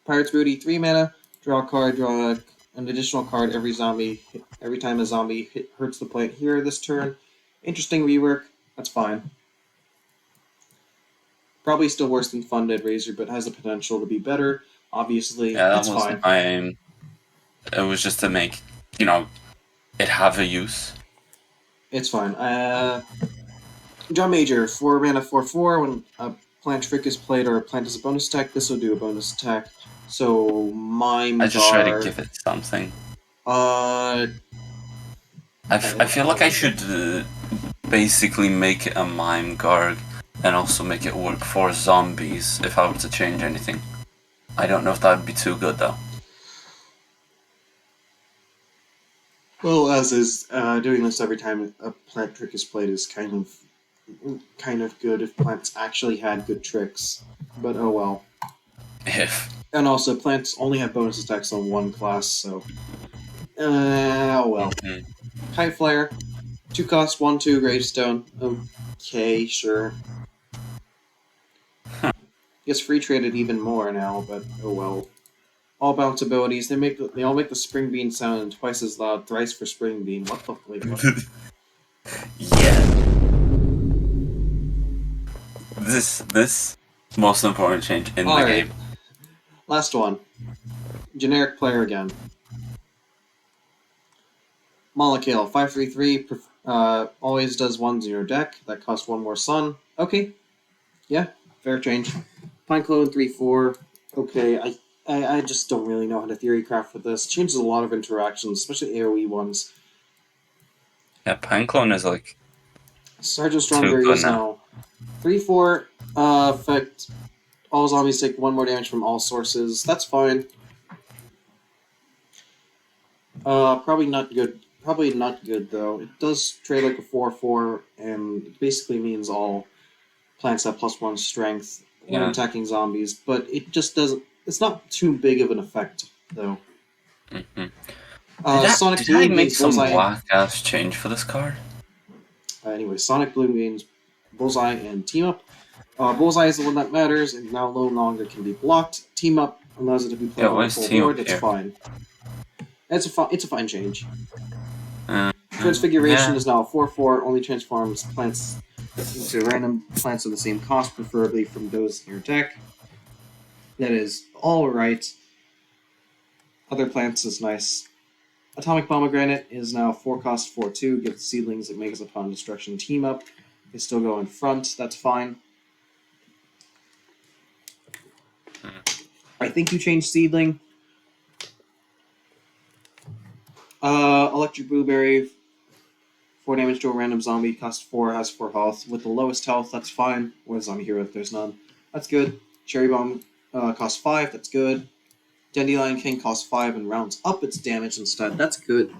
Pirate's Booty, 3 mana, draw a card, draw an additional card every time a zombie hurts the player here this turn. Interesting rework, that's fine. Probably still worse than Funded Razor, but has the potential to be better. Obviously, Yeah, that's fine. My aim. It was just to make, it have a use. It's fine. Draw Major, 4 mana, 4/4. When a plant trick is played or a plant is a bonus attack, this will do a bonus attack. So, Mime I just try to give it something. I feel like I should basically make it a Mime Garg and also make it work for zombies if I were to change anything. I don't know if that would be too good though. Well, as is, doing this every time a plant trick is played is kind of good if plants actually had good tricks. But oh well. And also, plants only have bonus attacks on one class, so. Oh well. Kite Flare, 2 cost, 1/2 Gravestone. Okay, sure. Gets free traded even more now, but oh well. All bounce abilities, they all make the Spring Bean sound twice as loud, thrice for Spring Bean. What the what? Yeah. This most important change in the game. Last one. Generic player again. Molecule, 5/3/3, always does 1s in your deck. That costs 1 more sun. Okay. Yeah, fair change. Pineclone, 3/4. Okay, I just don't really know how to theory craft with this. Changes a lot of interactions, especially AoE ones. Yeah, Pineclone is like. Sergeant Strongberry is now 3/4. Effect. All zombies take 1 more damage from all sources. That's fine. Probably not good. Probably not good though. It does trade like a 4/4, and it basically means all plants have +1 strength when attacking zombies. But it just doesn't. It's not too big of an effect though. Sonic did Bloom I make means some Bullseye. whack ass change for this card? Anyway, Sonic Bloom means Bullseye and Team Up. Bullseye is the one that matters, and now no longer can be blocked. Team Up allows it to be played on the full board. It's fine. It's a fine change. Transfiguration is now a 4/4. Only transforms plants into random plants of the same cost, preferably from those in your deck. That is all right. Other plants is nice. Atomic Pomegranate is now 4 cost, 4/2. Gives seedlings it makes upon destruction Team Up. They still go in front. That's fine. I think you changed Seedling. Electric Blueberry, 4 damage to a random zombie, cost 4, has 4 health. With the lowest health, that's fine. Or a zombie hero if there's none. That's good. Cherry Bomb costs 5, that's good. Dandelion King costs 5 and rounds up its damage instead. That's good.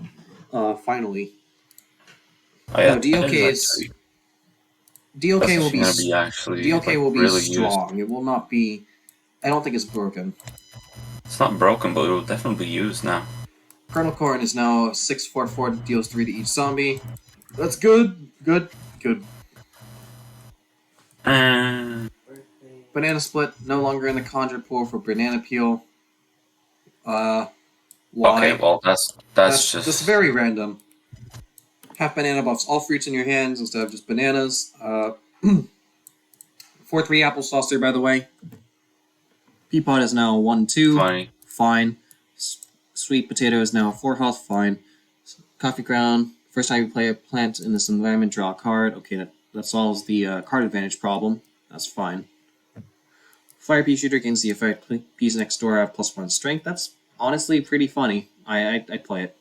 Finally. DOK will be actually DOK will be really strong. It will not be I don't think it's broken. It's not broken, but it will definitely be used now. Colonel Corrin is now 6/4/4 that deals 3 to each zombie. That's good. Good. Good. Banana Split, no longer in the conjure pool for Banana Peel. Why? Okay, well that's just That's very random. Half banana buffs all fruits in your hands instead of just bananas. 4/3 applesauce there, by the way. Peapod is now 1/2. funny. Fine. Sweet potato is now 4 health. Fine. Coffee ground. First time you play a plant in this environment, draw a card. Okay, that solves the card advantage problem. That's fine. Fire pea shooter gains the effect. Peas next door have +1 strength. That's honestly pretty funny. I'd play it.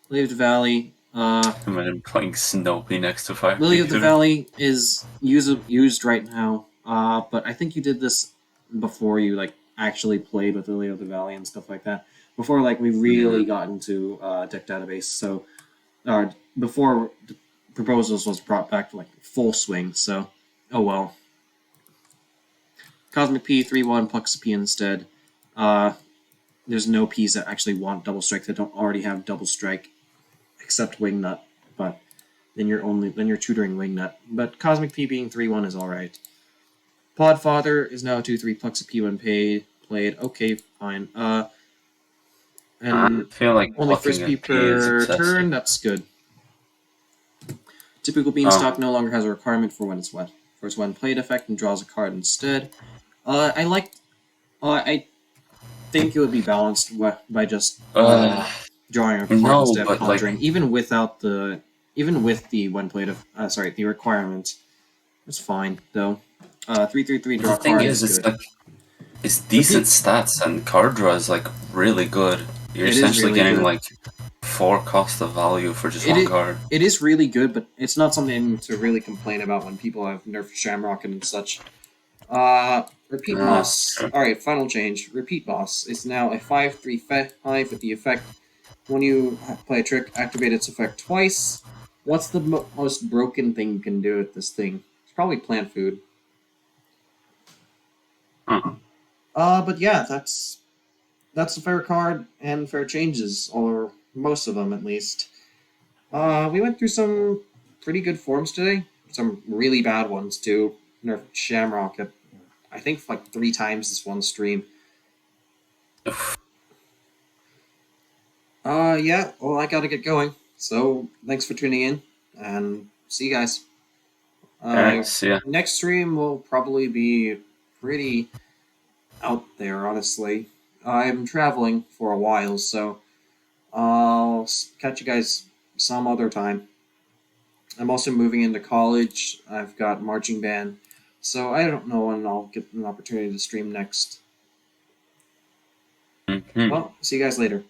Lily of the Valley. Imagine playing Snoopy next to Fire. Lily of the Valley is used right now. But I think you did this before you like actually played with Lily of the Valley and stuff like that. Before like we really got into deck database. So before the proposals was brought back to like full swing. So oh well. Cosmic P 3/1 plucks a P instead. There's no P's that actually want double strike that don't already have double strike, except Wingnut. But then you're tutoring Wingnut. But Cosmic P being 3/1 is alright. Podfather is now 2/3 plucks a P when played. Okay, fine. I And feel like only plucking first a P P is per excessive. turn. That's good. Typical Beanstalk no longer has a requirement for when it's wet. For its when played effect and draws a card instead. I think it would be balanced by just drawing a card no, instead of but, like- conjuring, even with the when played the requirement. It's fine though. 3/3 draw The thing card is, is it's good. like it's decent stats, and card draw is like really good. You're It is essentially really getting good. like 4 cost of value for just one card. It is really good, but it's not something to really complain about when people have nerfed Shamrock and such. Repeat Boss. Sure. Alright, final change. Repeat Boss is now a 5/3/5 with the effect. When you play a trick, activate its effect twice. What's the most broken thing you can do with this thing? It's probably plant food. But yeah, that's a fair card and fair changes, or most of them at least. We went through some pretty good forms today. Some really bad ones too. Nerfed Shamrock at I think like 3 times this one stream. Yeah, well, I gotta get going. So, thanks for tuning in, and see you guys. Alright, see ya. Next stream will probably be pretty out there, honestly. I'm traveling for a while, so I'll catch you guys some other time. I'm also moving into college. I've got marching band, so I don't know when I'll get an opportunity to stream next. Mhm. Well, see you guys later.